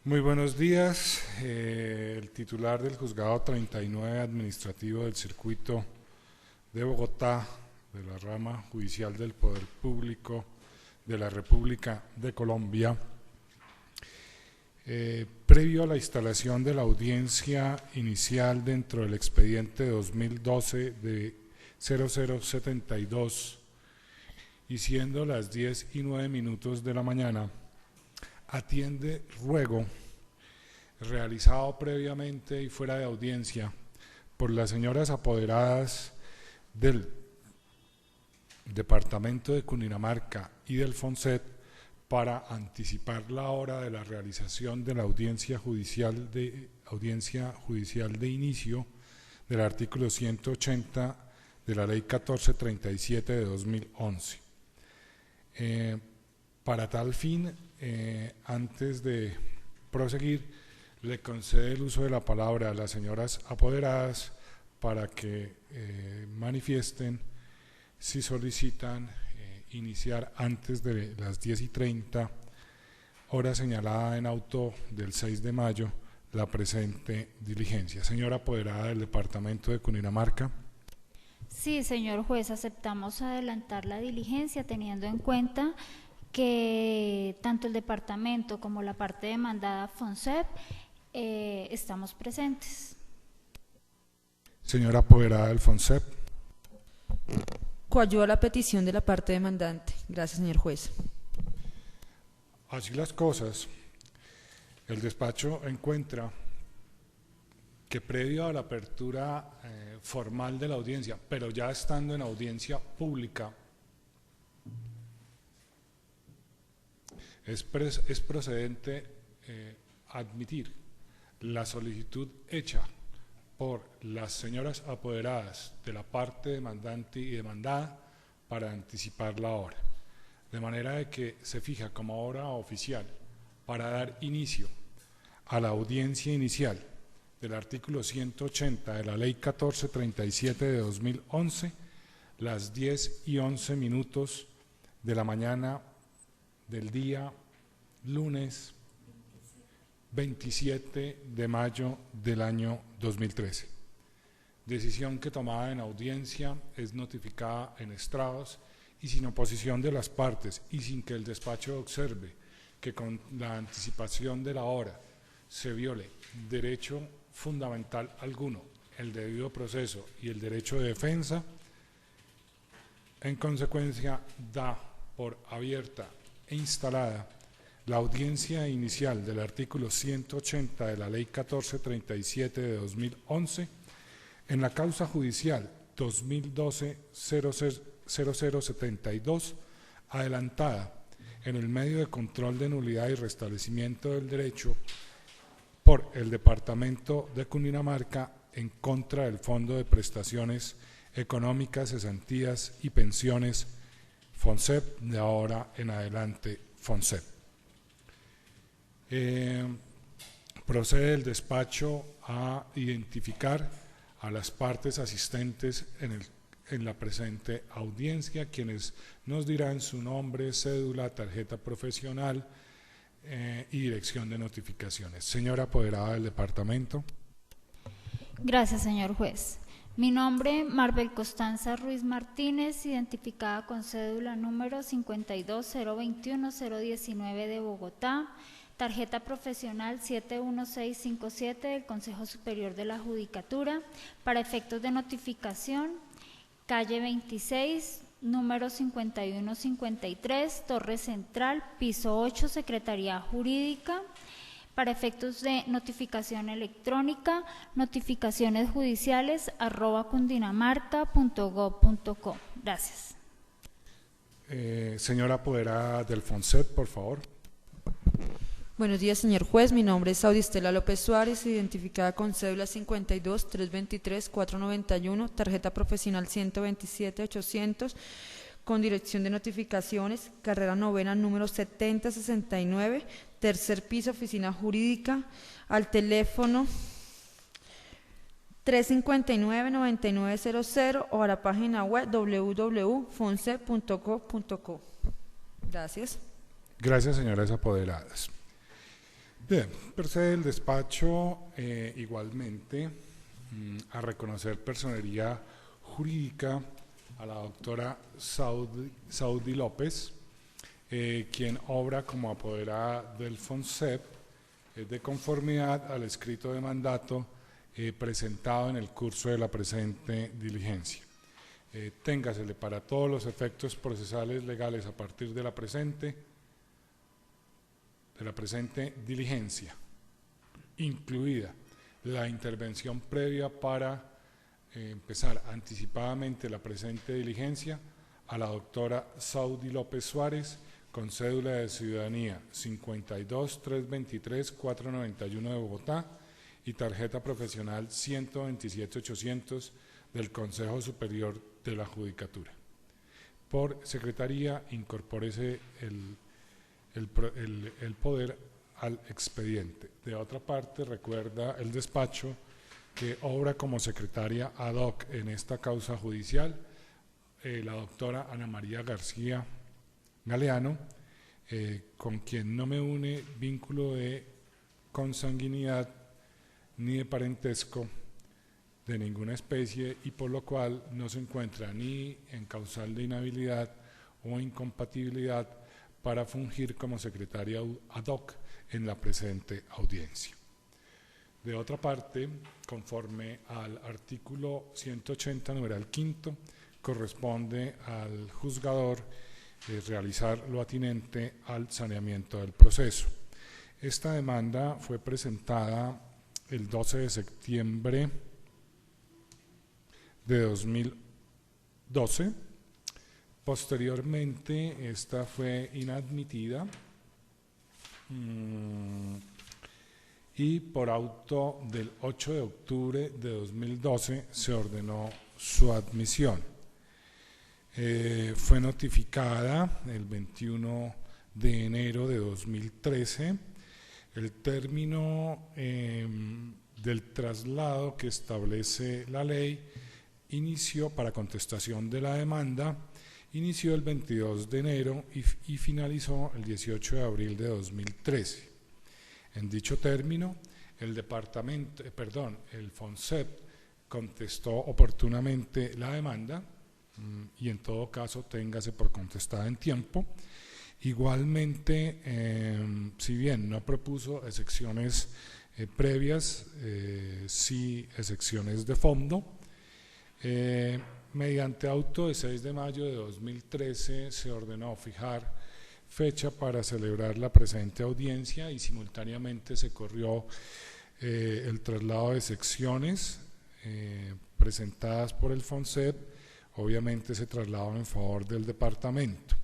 Muy buenos días. El titular del Juzgado 39 Administrativo del Circuito de Bogotá, de la Rama Judicial del Poder Público de la República de Colombia, previo a la instalación de la audiencia inicial dentro del expediente 2012 de 0072 y siendo las 10:09 de la mañana, atiende ruego realizado previamente y fuera de audiencia por las señoras apoderadas del Departamento de Cundinamarca y del FONSET para anticipar la hora de la realización de la audiencia judicial de inicio del artículo 180 de la Ley 1437 de 2011. Para tal fin, antes de proseguir, le concede el uso de la palabra a las señoras apoderadas para que manifiesten si solicitan iniciar antes de las 10:30, hora señalada en auto del 6 de mayo, la presente diligencia. Señora apoderada del Departamento de Cundinamarca. Sí, señor juez, aceptamos adelantar la diligencia teniendo en cuenta que tanto el departamento como la parte demandada FONSEP estamos presentes. Señora apoderada del FONSEP. Coadyuvo a la petición de la parte demandante. Gracias, señor juez. Así las cosas, el despacho encuentra que previo a la apertura formal de la audiencia, pero ya estando en audiencia pública, es procedente admitir la solicitud hecha por las señoras apoderadas de la parte demandante y demandada para anticipar la hora, de manera de que se fija como hora oficial para dar inicio a la audiencia inicial del artículo 180 de la Ley 1437 de 2011, las 10:11 de la mañana del día lunes 27 de mayo del año 2013. Decisión que tomada en audiencia es notificada en estrados y sin oposición de las partes y sin que el despacho observe que con la anticipación de la hora se viole derecho fundamental alguno, el debido proceso y el derecho de defensa. En consecuencia, da por abierta e instalada la audiencia inicial del artículo 180 de la Ley 1437 de 2011 en la causa judicial 2012-0072, adelantada en el medio de control de nulidad y restablecimiento del derecho por el Departamento de Cundinamarca en contra del Fondo de Prestaciones Económicas, Cesantías y Pensiones FONSEP, de ahora en adelante FONSEP. Procede el despacho a identificar a las partes asistentes en la presente audiencia, quienes nos dirán su nombre, cédula, tarjeta profesional y dirección de notificaciones. Señora apoderada del departamento. Gracias, señor juez. Mi nombre, Marbel Constanza Ruiz Martínez, identificada con cédula número 52021-019 de Bogotá, tarjeta profesional 71657 del Consejo Superior de la Judicatura, para efectos de notificación, calle 26, número 5153, Torre Central, piso 8, Secretaría Jurídica, para efectos de notificación electrónica, notificacionesjudiciales@cundinamarca.gov.co. Gracias. Señora apoderada del FONSET, por favor. Buenos días, señor juez. Mi nombre es Audistela López Suárez, identificada con cédula 52-323-491, tarjeta profesional 127-800, con dirección de notificaciones, carrera novena, número 7069, tercer piso, oficina jurídica, al teléfono 359-9900 o a la página web www.fonse.co.co. Gracias. Gracias, señoras apoderadas. Bien, procede el despacho igualmente a reconocer personería jurídica a la doctora Saudi López, quien obra como apoderada del FONSEP de conformidad al escrito de mandato presentado en el curso de la presente diligencia. Téngasele para todos los efectos procesales legales a partir de la presente diligencia, incluida la intervención previa para empezar anticipadamente la presente diligencia, a la doctora Saudi López Suárez, con cédula de ciudadanía 52-323-491 de Bogotá y tarjeta profesional 127-800 del Consejo Superior de la Judicatura. Por secretaría, incorpórese el poder al expediente. De otra parte, recuerda el despacho que obra como secretaria ad hoc en esta causa judicial la doctora Ana María García Galeano, con quien no me une vínculo de consanguinidad ni de parentesco de ninguna especie y por lo cual no se encuentra ni en causal de inhabilidad o incompatibilidad para fungir como secretaria ad hoc en la presente audiencia. De otra parte, conforme al artículo 180, numeral quinto, corresponde al juzgador realizar lo atinente al saneamiento del proceso. Esta demanda fue presentada el 12 de septiembre de 2012. Posteriormente, esta fue inadmitida y por auto del 8 de octubre de 2012 se ordenó su admisión. Fue notificada el 21 de enero de 2013. El término del traslado que establece la ley inició para contestación de la demanda, inició el 22 de enero y finalizó el 18 de abril de 2013. En dicho término, el FONSEP contestó oportunamente la demanda y en todo caso téngase por contestada en tiempo. Igualmente, si bien no propuso excepciones previas, sí excepciones de fondo, mediante auto de 6 de mayo de 2013 se ordenó fijar fecha para celebrar la presente audiencia y simultáneamente se corrió el traslado de secciones presentadas por el FONSEP. Obviamente se trasladaron en favor del departamento.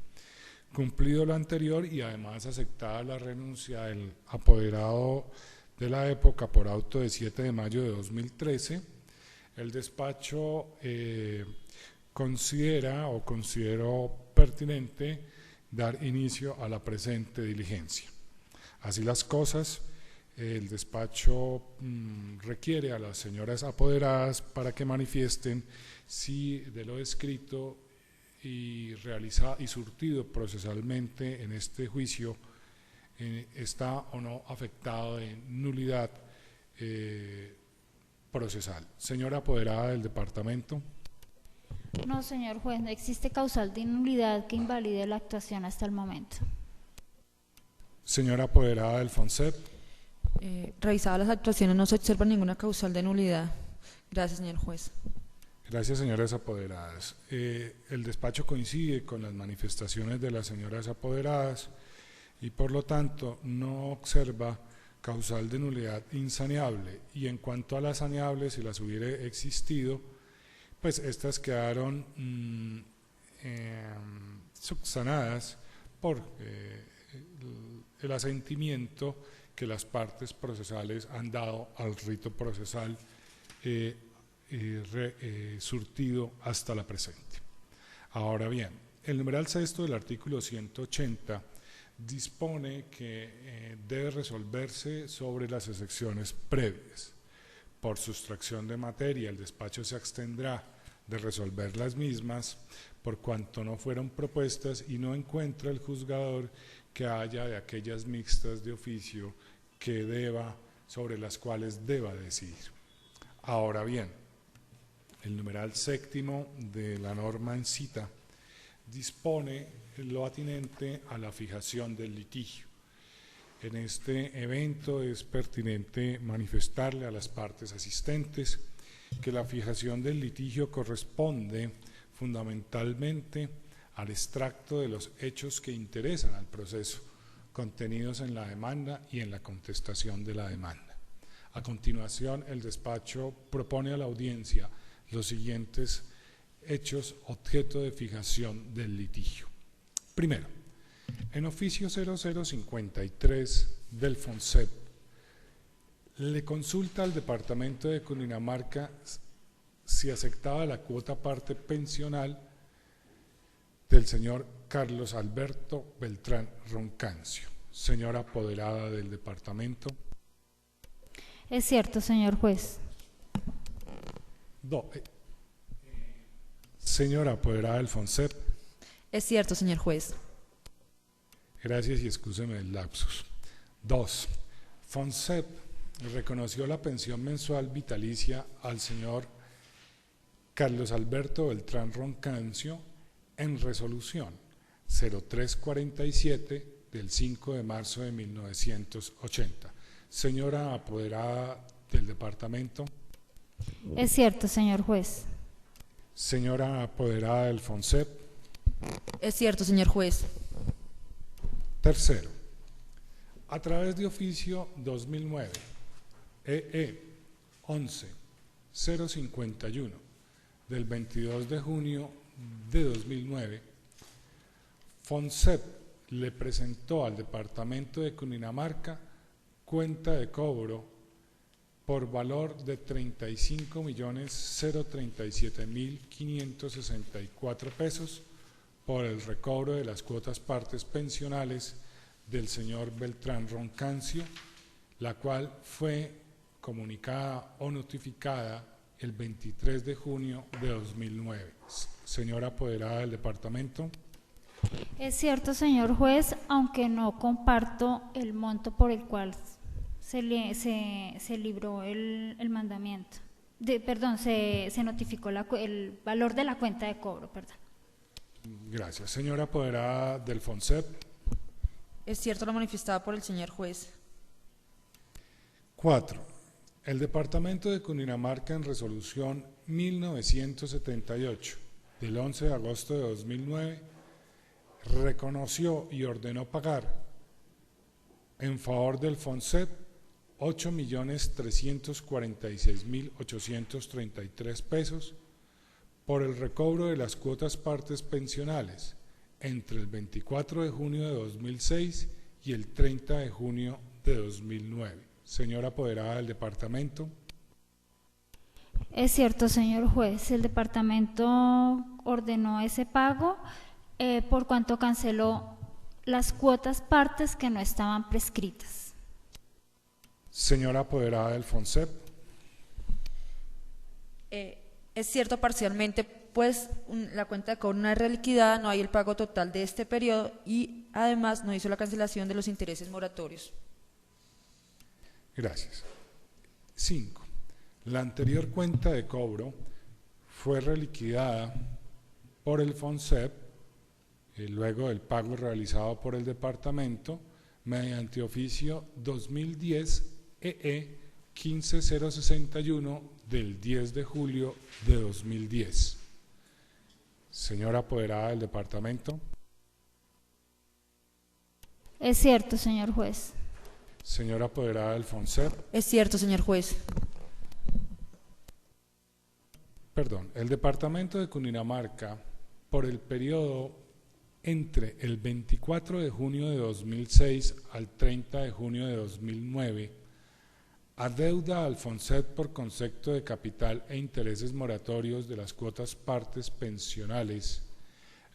Cumplido lo anterior y además aceptada la renuncia del apoderado de la época por auto de 7 de mayo de 2013, el despacho consideró pertinente dar inicio a la presente diligencia. Así las cosas, el despacho requiere a las señoras apoderadas para que manifiesten si de lo escrito y surtido procesalmente en este juicio está o no afectado de nulidad procesal. Señora apoderada del departamento. No, señor juez, no existe causal de nulidad que invalide la actuación hasta el momento. Señora apoderada del FONSEP. Revisadas las actuaciones, no se observa ninguna causal de nulidad. Gracias, señor juez. Gracias, señoras apoderadas. El despacho coincide con las manifestaciones de las señoras apoderadas y por lo tanto no observa causal de nulidad insaneable, y en cuanto a las saneables, si las hubiera existido, pues estas quedaron subsanadas por el asentimiento que las partes procesales han dado al rito procesal surtido hasta la presente. Ahora bien, el numeral sexto del artículo 180 dispone que debe resolverse sobre las excepciones previas. Por sustracción de materia, el despacho se abstendrá de resolver las mismas por cuanto no fueron propuestas y no encuentra el juzgador que haya de aquellas mixtas de oficio sobre las cuales deba decidir. Ahora bien, el numeral séptimo de la norma en cita dispone lo atinente a la fijación del litigio. En este evento es pertinente manifestarle a las partes asistentes que la fijación del litigio corresponde fundamentalmente al extracto de los hechos que interesan al proceso, contenidos en la demanda y en la contestación de la demanda. A continuación, el despacho propone a la audiencia los siguientes hechos objeto de fijación del litigio. Primero, en oficio 0053 del FONSEP, le consulta al Departamento de Cundinamarca si aceptaba la cuota parte pensional del señor Carlos Alberto Beltrán Roncancio. Señora apoderada del departamento. Es cierto, señor juez. Señora apoderada del FONSEP. Es cierto, señor juez. Gracias y excúseme el lapsus. 2. FONSEP reconoció la pensión mensual vitalicia al señor Carlos Alberto Beltrán Roncancio en resolución 0347 del 5 de marzo de 1980. Señora apoderada del departamento. Es cierto, señor juez. Señora apoderada del FONSEP. Es cierto, señor juez. Tercero, a través de oficio 2009 EE 11051 del 22 de junio de 2009, FONSEP le presentó al Departamento de Cundinamarca cuenta de cobro por valor de 35.037.564 pesos por el recobro de las cuotas partes pensionales del señor Beltrán Roncancio, la cual fue comunicada o notificada el 23 de junio de 2009. Señora apoderada del departamento. Es cierto, señor juez, aunque no comparto el monto por el cual se libró el mandamiento. Se notificó el valor de la cuenta de cobro, perdón. Gracias. Señora apoderada del FONSEP. Es cierto lo manifestado por el señor juez. 4. El Departamento de Cundinamarca en resolución 1978 del 11 de agosto de 2009 reconoció y ordenó pagar en favor del FONSEP 8.346.833 pesos por el recobro de las cuotas partes pensionales entre el 24 de junio de 2006 y el 30 de junio de 2009. Señora apoderada del departamento. Es cierto, señor juez, el departamento ordenó ese pago por cuanto canceló las cuotas partes que no estaban prescritas. Señora apoderada del FONSEP. Es cierto parcialmente, pues la cuenta de cobro no es reliquidada, no hay el pago total de este periodo y además no hizo la cancelación de los intereses moratorios. Gracias. 5. La anterior cuenta de cobro fue reliquidada por el FONSEP luego del pago realizado por el departamento mediante oficio 2010 EE 15061 del 10 de julio de 2010. Señora apoderada del departamento. Es cierto, señor juez. Señora apoderada del FONSEP. Es cierto, señor juez. Perdón, el departamento de Cundinamarca, por el periodo entre el 24 de junio de 2006 al 30 de junio de 2009, adeuda al FONSEP por concepto de capital e intereses moratorios de las cuotas partes pensionales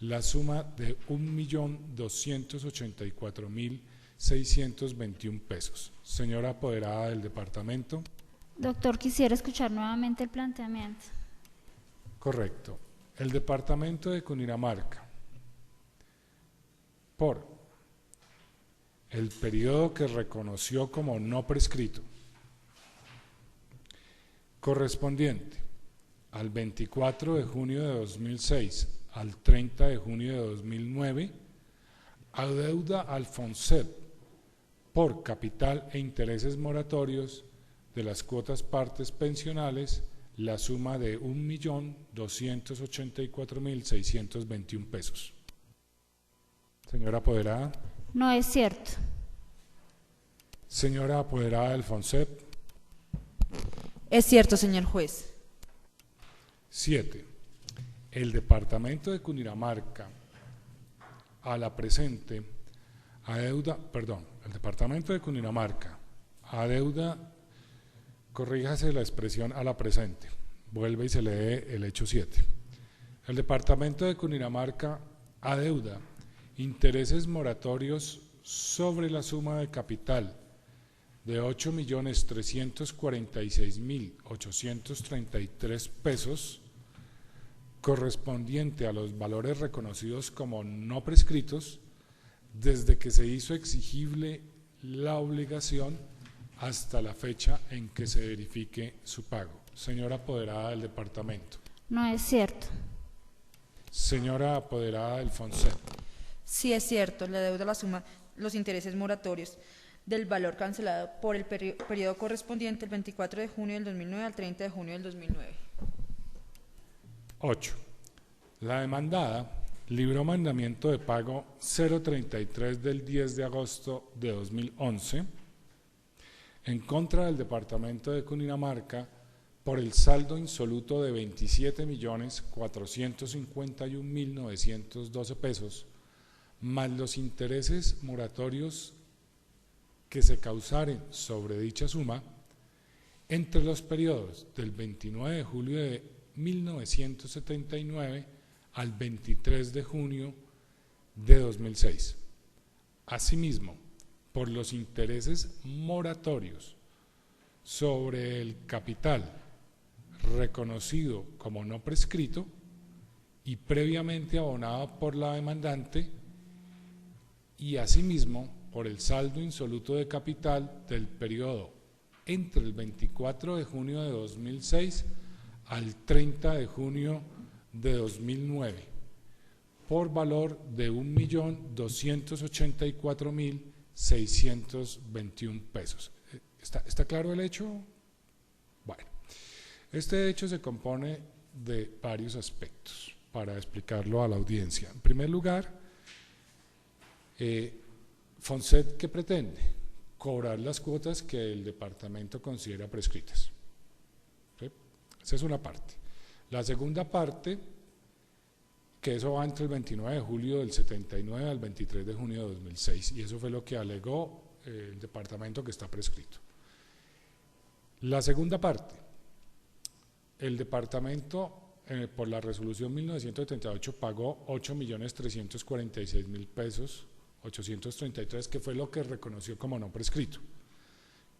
la suma de 1.284.621 pesos. Señora apoderada del departamento. Doctor, quisiera escuchar nuevamente el planteamiento. Correcto. El departamento de Cundinamarca, por el periodo que reconoció como no prescrito, correspondiente al 24 de junio de 2006 al 30 de junio de 2009, adeuda al FONSEP por capital e intereses moratorios de las cuotas partes pensionales la suma de 1.284.621 pesos. Señora apoderada. No es cierto. Señora apoderada del FONSEP. Es cierto, señor juez. 7. El Departamento de Cundinamarca a la presente adeuda, el Departamento de Cundinamarca adeuda, corríjase la expresión a la presente, vuelve y se lee el hecho 7. El Departamento de Cundinamarca adeuda intereses moratorios sobre la suma de capital de 8.346.833 pesos correspondiente a los valores reconocidos como no prescritos desde que se hizo exigible la obligación hasta la fecha en que se verifique su pago. Señora apoderada del departamento. No es cierto. Señora apoderada del FONSEP. Sí es cierto, le adeuda la suma, los intereses moratorios del valor cancelado por el periodo correspondiente el 24 de junio del 2009 al 30 de junio del 2009. 8. La demandada libró mandamiento de pago 033 del 10 de agosto de 2011 en contra del Departamento de Cundinamarca por el saldo insoluto de 27.451.912 pesos, más los intereses moratorios que se causaren sobre dicha suma entre los periodos del 29 de julio de 1979 al 23 de junio de 2006. Asimismo, por los intereses moratorios sobre el capital reconocido como no prescrito y previamente abonado por la demandante, y asimismo por el saldo insoluto de capital del periodo entre el 24 de junio de 2006 al 30 de junio de 2009, por valor de 1.284.621 pesos. ¿Está claro el hecho? Bueno, este hecho se compone de varios aspectos para explicarlo a la audiencia. En primer lugar, FONSEP, ¿qué pretende? Cobrar las cuotas que el departamento considera prescritas. ¿Sí? Esa es una parte. La segunda parte, que eso va entre el 29 de julio del 79 al 23 de junio de 2006, y eso fue lo que alegó el departamento que está prescrito. La segunda parte, el departamento por la resolución 1978 pagó 8.346.000 pesos, 833, que fue lo que reconoció como no prescrito.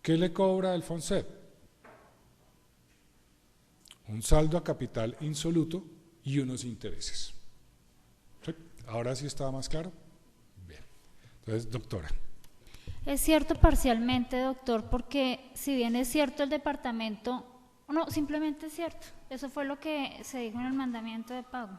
¿Qué le cobra el FONSEP? Un saldo a capital insoluto y unos intereses. ¿Sí? ¿Ahora sí estaba más claro? Bien. Entonces, doctora. Es cierto parcialmente, doctor, porque si bien es cierto el departamento, no, simplemente es cierto. Eso fue lo que se dijo en el mandamiento de pago.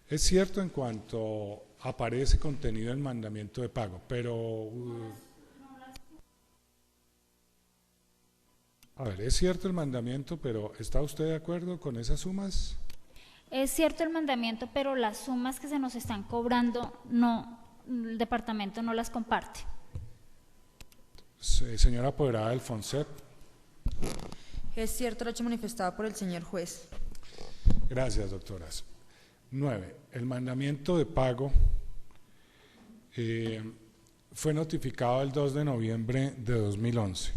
Es cierto en cuanto aparece contenido en el mandamiento de pago, pero a ver, es cierto el mandamiento, pero ¿está usted de acuerdo con esas sumas? Es cierto el mandamiento, pero las sumas que se nos están cobrando, no, el departamento no las comparte. Señora apoderada del FONSEP. Es cierto el hecho manifestado por el señor juez. Gracias, doctoras. 9. El mandamiento de pago fue notificado el 2 de noviembre de 2011.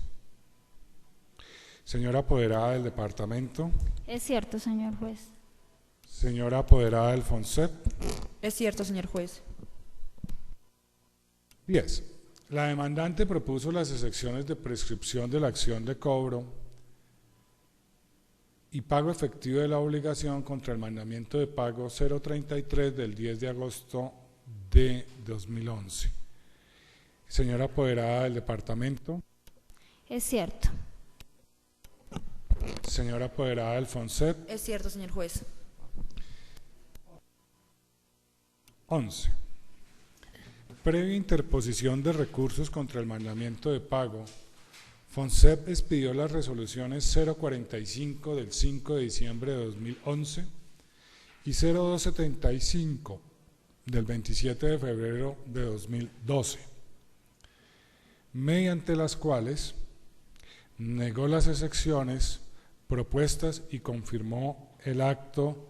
Señora apoderada del departamento. Es cierto, señor juez. Señora apoderada del FONSEP. Es cierto, señor juez. 10. La demandante propuso las excepciones de prescripción de la acción de cobro y pago efectivo de la obligación contra el mandamiento de pago 033 del 10 de agosto de 2011. Señora apoderada del departamento. Es cierto. Señora apoderada del FONSEP. Es cierto, señor juez. 11. Previa interposición de recursos contra el mandamiento de pago, FONSEP expidió las resoluciones 045 del 5 de diciembre de 2011 y 0275 del 27 de febrero de 2012, mediante las cuales negó las excepciones propuestas y confirmó el acto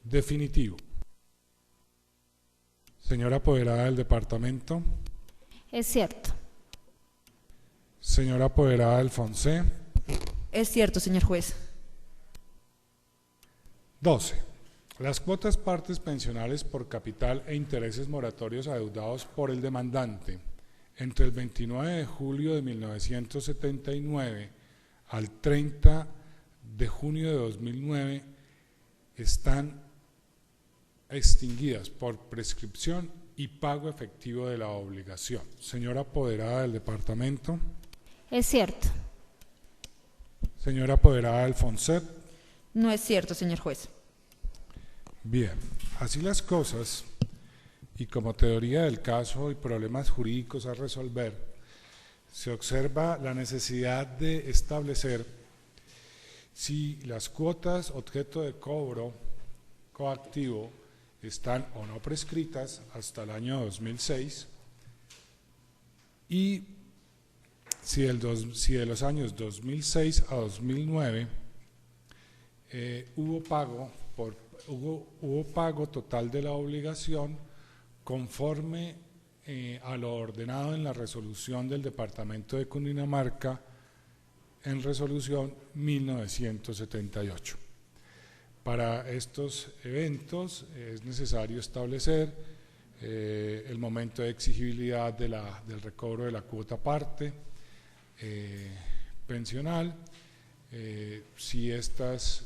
definitivo. Señora apoderada del departamento. Es cierto. Señora apoderada del FONSEP. Es cierto, señor juez. 12. Las cuotas partes pensionales por capital e intereses moratorios adeudados por el demandante entre el 29 de julio de 1979 al 30 de junio de 2009 están extinguidas por prescripción y pago efectivo de la obligación. Señora apoderada del departamento. Es cierto. Señora apoderada del FONSEP. No es cierto, señor juez. Bien, así las cosas, y como teoría del caso y problemas jurídicos a resolver, se observa la necesidad de establecer si las cuotas objeto de cobro coactivo están o no prescritas hasta el año 2006 y si de los años 2006 a 2009 hubo pago total de la obligación conforme a lo ordenado en la resolución del Departamento de Cundinamarca en resolución 1978. Para estos eventos es necesario establecer el momento de exigibilidad del recobro de la cuota parte pensional, si estos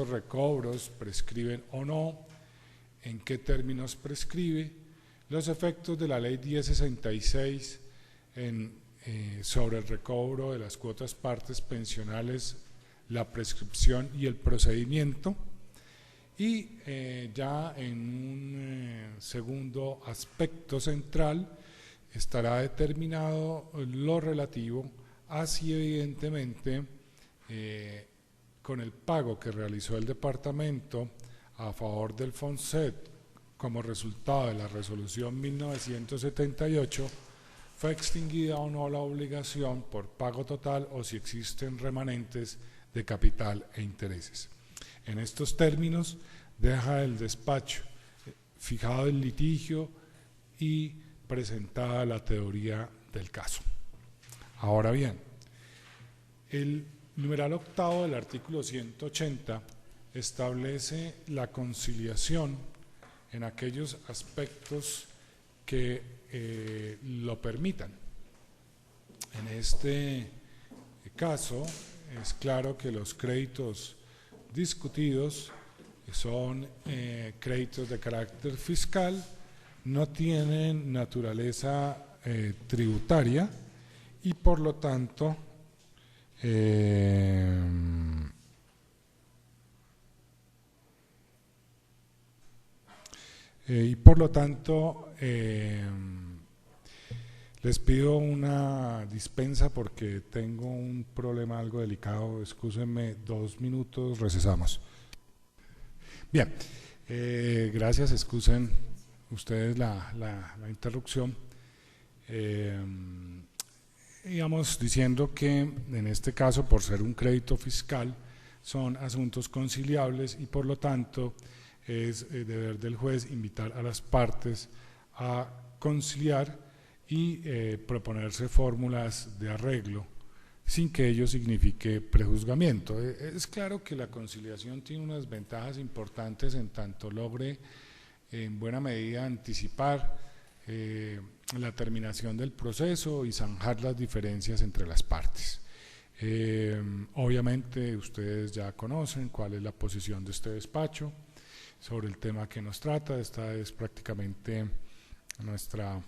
recobros prescriben o no, en qué términos prescribe, los efectos de la ley 1066 sobre el recobro de las cuotas partes pensionales, la prescripción y el procedimiento, y ya en un segundo aspecto central estará determinado lo relativo a si evidentemente con el pago que realizó el departamento a favor del FONSEP como resultado de la resolución 1978 fue extinguida o no la obligación por pago total o si existen remanentes de capital e intereses. En estos términos deja el despacho fijado el litigio y presentada la teoría del caso. Ahora bien, el numeral octavo del artículo 180 establece la conciliación en aquellos aspectos que lo permitan. En este caso es claro que los créditos discutidos son créditos de carácter fiscal, no tienen naturaleza tributaria y por lo tanto les pido una dispensa porque tengo un problema algo delicado, excúsenme 2 minutos, recesamos. Bien, gracias, excusen ustedes la interrupción. Íbamos diciendo que en este caso, por ser un crédito fiscal, son asuntos conciliables y por lo tanto es deber del juez invitar a las partes a conciliar y proponerse fórmulas de arreglo sin que ello signifique prejuzgamiento. Es claro que la conciliación tiene unas ventajas importantes en tanto logre en buena medida anticipar la terminación del proceso y zanjar las diferencias entre las partes. Obviamente ustedes ya conocen cuál es la posición de este despacho sobre el tema que nos trata. Esta es prácticamente nuestra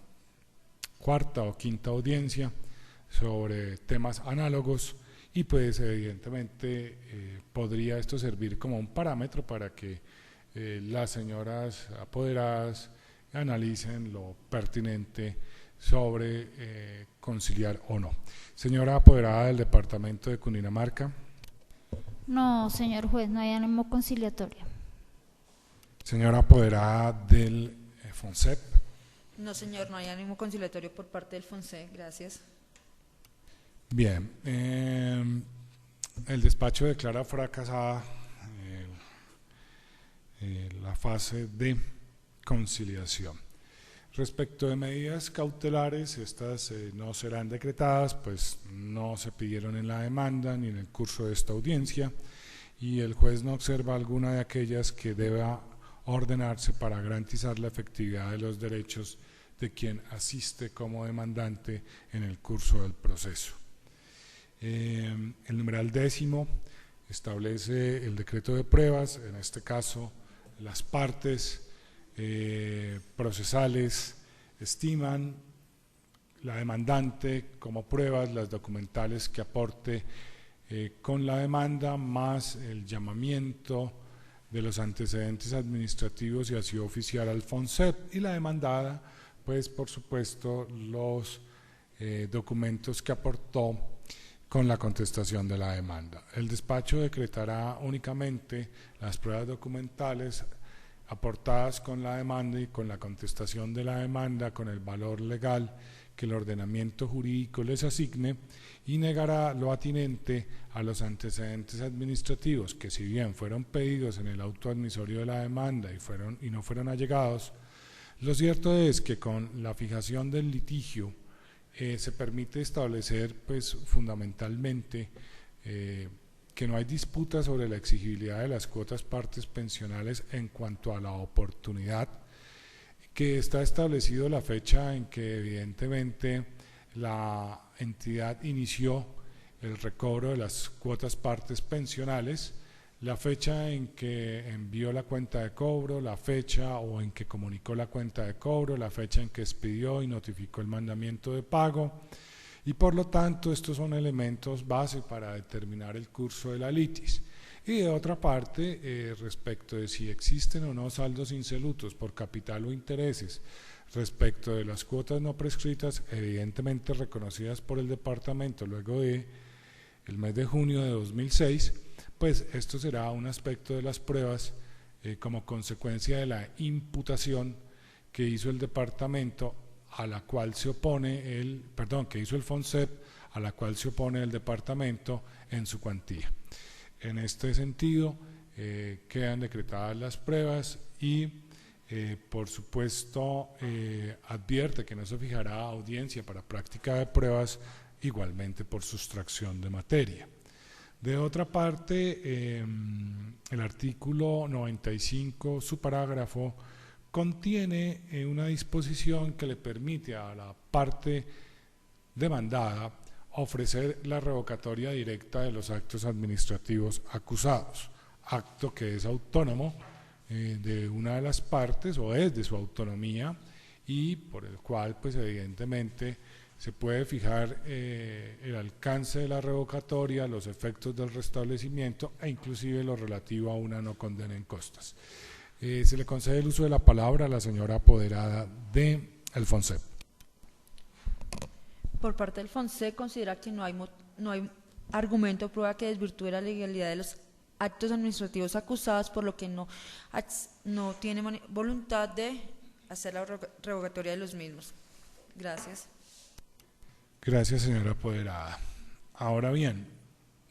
cuarta o quinta audiencia sobre temas análogos y pues evidentemente podría esto servir como un parámetro para que las señoras apoderadas analicen lo pertinente sobre conciliar o no. Señora apoderada del departamento de Cundinamarca. No, señor juez, no hay ánimo conciliatorio. Señora apoderada del FONSEP. No, señor, no hay ánimo conciliatorio por parte del FONSEP, gracias. Bien, el despacho declara fracasada la fase de conciliación. Respecto de medidas cautelares, estas no serán decretadas, pues no se pidieron en la demanda ni en el curso de esta audiencia, y el juez no observa alguna de aquellas que deba ordenarse para garantizar la efectividad de los derechos de quien asiste como demandante en el curso del proceso. El numeral 10 establece el decreto de pruebas, en este caso las partes procesales estiman la demandante como pruebas las documentales que aporte con la demanda más el llamamiento de los antecedentes administrativos y así oficial al FONSEP, y la demandada pues por supuesto los documentos que aportó con la contestación de la demanda. El despacho decretará únicamente las pruebas documentales aportadas con la demanda y con la contestación de la demanda con el valor legal que el ordenamiento jurídico les asigne, y negará lo atinente a los antecedentes administrativos que, si bien fueron pedidos en el auto admisorio de la demanda y no fueron allegados. Lo cierto es que con la fijación del litigio se permite establecer pues fundamentalmente que no hay disputa sobre la exigibilidad de las cuotas partes pensionales en cuanto a la oportunidad, que está establecido la fecha en que evidentemente la entidad inició el recobro de las cuotas partes pensionales, la fecha en que envió la cuenta de cobro, la fecha o en que comunicó la cuenta de cobro, la fecha en que expidió y notificó el mandamiento de pago, y por lo tanto estos son elementos base para determinar el curso de la litis. Y de otra parte, respecto de si existen o no saldos insolutos por capital o intereses, respecto de las cuotas no prescritas, evidentemente reconocidas por el departamento luego de el mes de junio de 2006, pues esto será un aspecto de las pruebas como consecuencia de la imputación que hizo el departamento a la cual se opone que hizo el FONSEP, a la cual se opone el departamento en su cuantía. En este sentido, quedan decretadas las pruebas y, por supuesto, advierte que no se fijará audiencia para práctica de pruebas, igualmente por sustracción de materia. De otra parte, el artículo 95, su parágrafo, contiene una disposición que le permite a la parte demandada ofrecer la revocatoria directa de los actos administrativos acusados, acto que es autónomo de una de las partes o es de su autonomía, y por el cual pues evidentemente se puede fijar el alcance de la revocatoria, los efectos del restablecimiento e inclusive lo relativo a una no condena en costas. Se le concede el uso de la palabra a la señora apoderada del FONSEP. Por parte del FONSEP considera que no hay argumento o prueba que desvirtúe la legalidad de los actos administrativos acusados, por lo que no tiene voluntad de hacer la revocatoria de los mismos. Gracias. Gracias, señora apoderada. Ahora bien,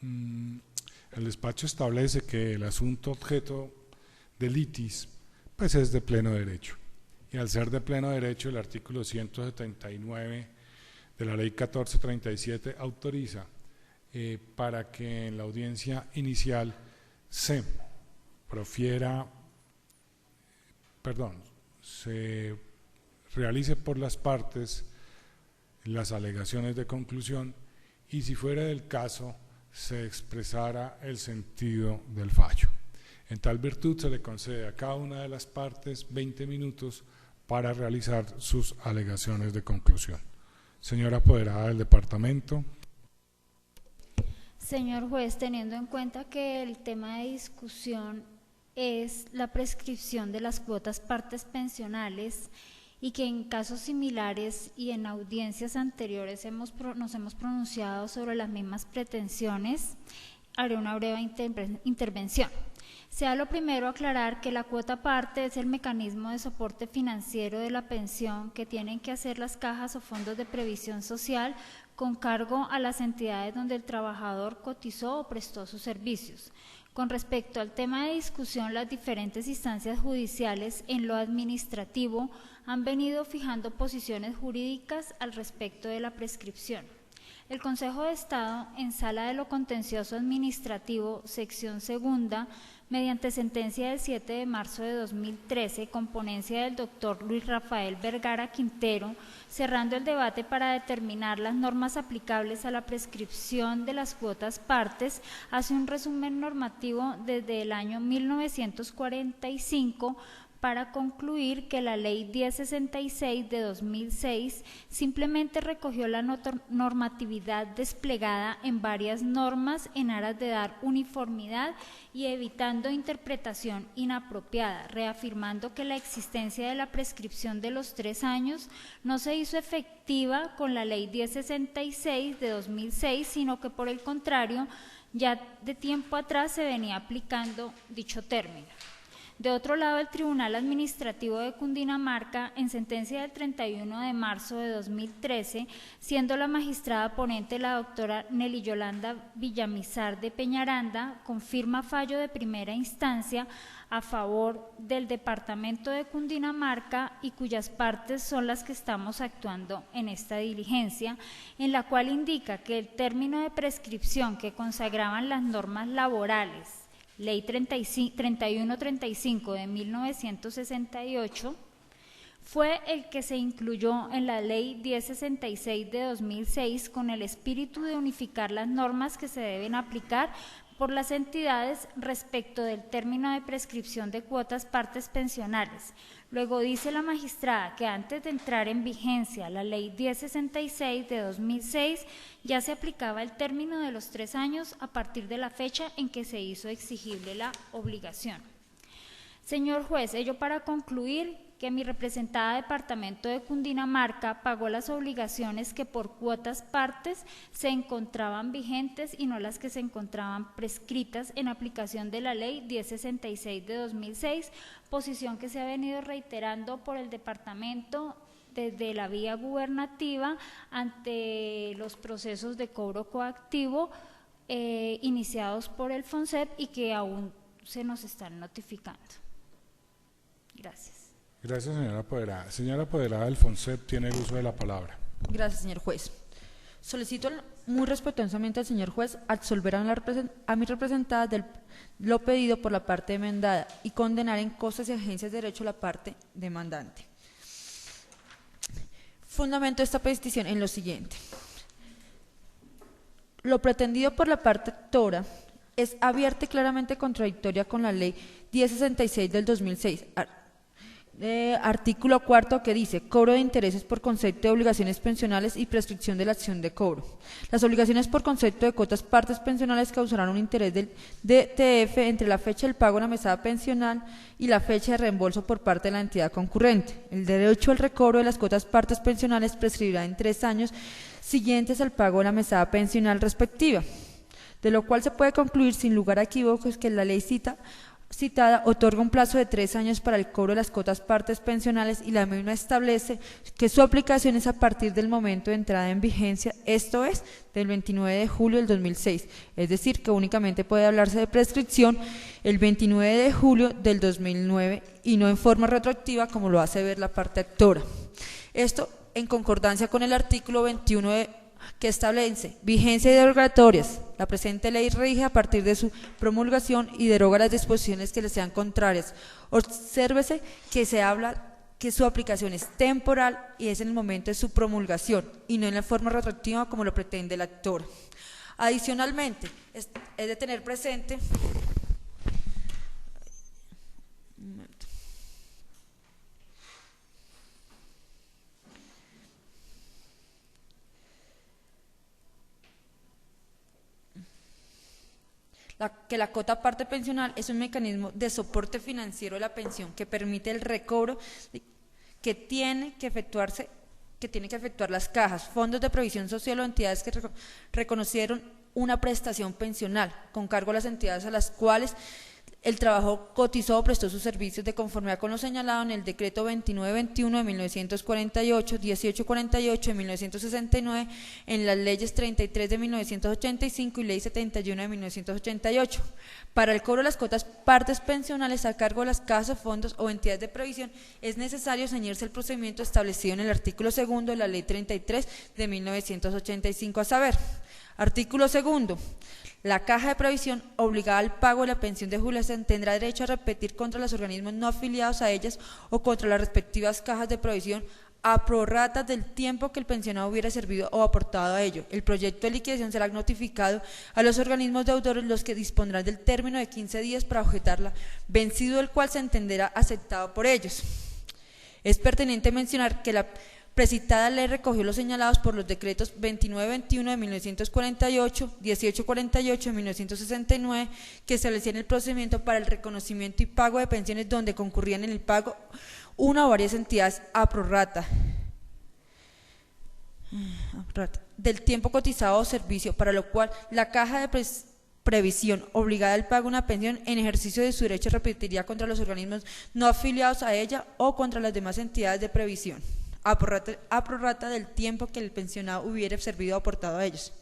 el despacho establece que el asunto objeto de litis pues es de pleno derecho, y al ser de pleno derecho el artículo 179 de la ley 1437 autoriza para que en la audiencia inicial se realice por las partes las alegaciones de conclusión, y si fuera del caso se expresara el sentido del fallo. En tal virtud se le concede a cada una de las partes 20 minutos para realizar sus alegaciones de conclusión. Señora apoderada del departamento. Señor juez, teniendo en cuenta que el tema de discusión es la prescripción de las cuotas partes pensionales y que en casos similares y en audiencias anteriores nos hemos pronunciado sobre las mismas pretensiones, haré una breve intervención. Sea lo primero aclarar que la cuota parte es el mecanismo de soporte financiero de la pensión que tienen que hacer las cajas o fondos de previsión social con cargo a las entidades donde el trabajador cotizó o prestó sus servicios. Con respecto al tema de discusión, las diferentes instancias judiciales en lo administrativo han venido fijando posiciones jurídicas al respecto de la prescripción. El Consejo de Estado, en Sala de lo Contencioso Administrativo, sección segunda, mediante sentencia del 7 de marzo de 2013, con ponencia del doctor Luis Rafael Vergara Quintero, cerrando el debate para determinar las normas aplicables a la prescripción de las cuotas partes, hace un resumen normativo desde el año 1945 para concluir que la Ley 1066 de 2006 simplemente recogió la normatividad desplegada en varias normas en aras de dar uniformidad y evitando interpretación inapropiada, reafirmando que la existencia de la prescripción de los 3 años no se hizo efectiva con la Ley 1066 de 2006, sino que por el contrario, ya de tiempo atrás se venía aplicando dicho término. De otro lado, el Tribunal Administrativo de Cundinamarca, en sentencia del 31 de marzo de 2013, siendo la magistrada ponente la doctora Nelly Yolanda Villamizar de Peñaranda, confirma fallo de primera instancia a favor del Departamento de Cundinamarca y cuyas partes son las que estamos actuando en esta diligencia, en la cual indica que el término de prescripción que consagraban las normas laborales, Ley 3135 de 1968, fue el que se incluyó en la Ley 1066 de 2006 con el espíritu de unificar las normas que se deben aplicar por las entidades respecto del término de prescripción de cuotas partes pensionales. Luego dice la magistrada que antes de entrar en vigencia la Ley 1066 de 2006 ya se aplicaba el término de los 3 años a partir de la fecha en que se hizo exigible la obligación. Señor juez, ello para concluir que mi representada Departamento de Cundinamarca pagó las obligaciones que por cuotas partes se encontraban vigentes y no las que se encontraban prescritas en aplicación de la Ley 1066 de 2006, posición que se ha venido reiterando por el Departamento desde la vía gubernativa ante los procesos de cobro coactivo iniciados por el FONSEP y que aún se nos están notificando. Gracias. Gracias, señora apoderada. Señora apoderada del FONSEP tiene el uso de la palabra. Gracias, señor juez. Solicito muy respetuosamente al señor juez absolver a mi representada de lo pedido por la parte demandada y condenar en costas y agencias de derecho a la parte demandante. Fundamento esta petición en lo siguiente. Lo pretendido por la parte actora es abierta y claramente contradictoria con la Ley 1066 del 2006, artículo 4, que dice cobro de intereses por concepto de obligaciones pensionales y prescripción de la acción de cobro. Las obligaciones por concepto de cuotas partes pensionales causarán un interés del DTF entre la fecha del pago de la mesada pensional y la fecha de reembolso por parte de la entidad concurrente. El derecho al recobro de las cuotas partes pensionales prescribirá en 3 años siguientes al pago de la mesada pensional respectiva, de lo cual se puede concluir sin lugar a equívocos que la ley citada otorga un plazo de 3 años para el cobro de las cuotas partes pensionales y la misma establece que su aplicación es a partir del momento de entrada en vigencia, esto es, del 29 de julio del 2006, es decir, que únicamente puede hablarse de prescripción el 29 de julio del 2009 y no en forma retroactiva como lo hace ver la parte actora. Esto en concordancia con el artículo 21 que establece vigencia y derogatorias. La presente ley rige a partir de su promulgación y deroga las disposiciones que le sean contrarias. Obsérvese que se habla que su aplicación es temporal y es en el momento de su promulgación y no en la forma retroactiva como lo pretende el actor. Adicionalmente, es de tener presente que la cuota parte pensional es un mecanismo de soporte financiero de la pensión que permite el recobro que tiene que efectuar las cajas, fondos de previsión social o entidades que reconocieron una prestación pensional con cargo a las entidades a las cuales el trabajo cotizó o prestó sus servicios de conformidad con lo señalado en el decreto 2921 de 1948, 1848 de 1969, en las leyes 33 de 1985 y ley 71 de 1988. Para el cobro de las cuotas partes pensionales a cargo de las cajas, fondos o entidades de previsión es necesario ceñirse el procedimiento establecido en el artículo 2 de la ley 33 de 1985, a saber: artículo 2. La caja de previsión obligada al pago de la pensión de jubilación tendrá derecho a repetir contra los organismos no afiliados a ellas o contra las respectivas cajas de previsión a prorrata del tiempo que el pensionado hubiera servido o aportado a ello. El proyecto de liquidación será notificado a los organismos deudores, los que dispondrán del término de 15 días para objetarla, vencido el cual se entenderá aceptado por ellos. Es pertinente mencionar que la precitada ley recogió los señalados por los decretos 2921 de 1948, 1848 de 1969, que establecían el procedimiento para el reconocimiento y pago de pensiones donde concurrían en el pago una o varias entidades a prorrata del tiempo cotizado o servicio, para lo cual la caja de previsión obligada al pago de una pensión en ejercicio de su derecho repetiría contra los organismos no afiliados a ella o contra las demás entidades de previsión a prorrata del tiempo que el pensionado hubiera servido o aportado a ellos.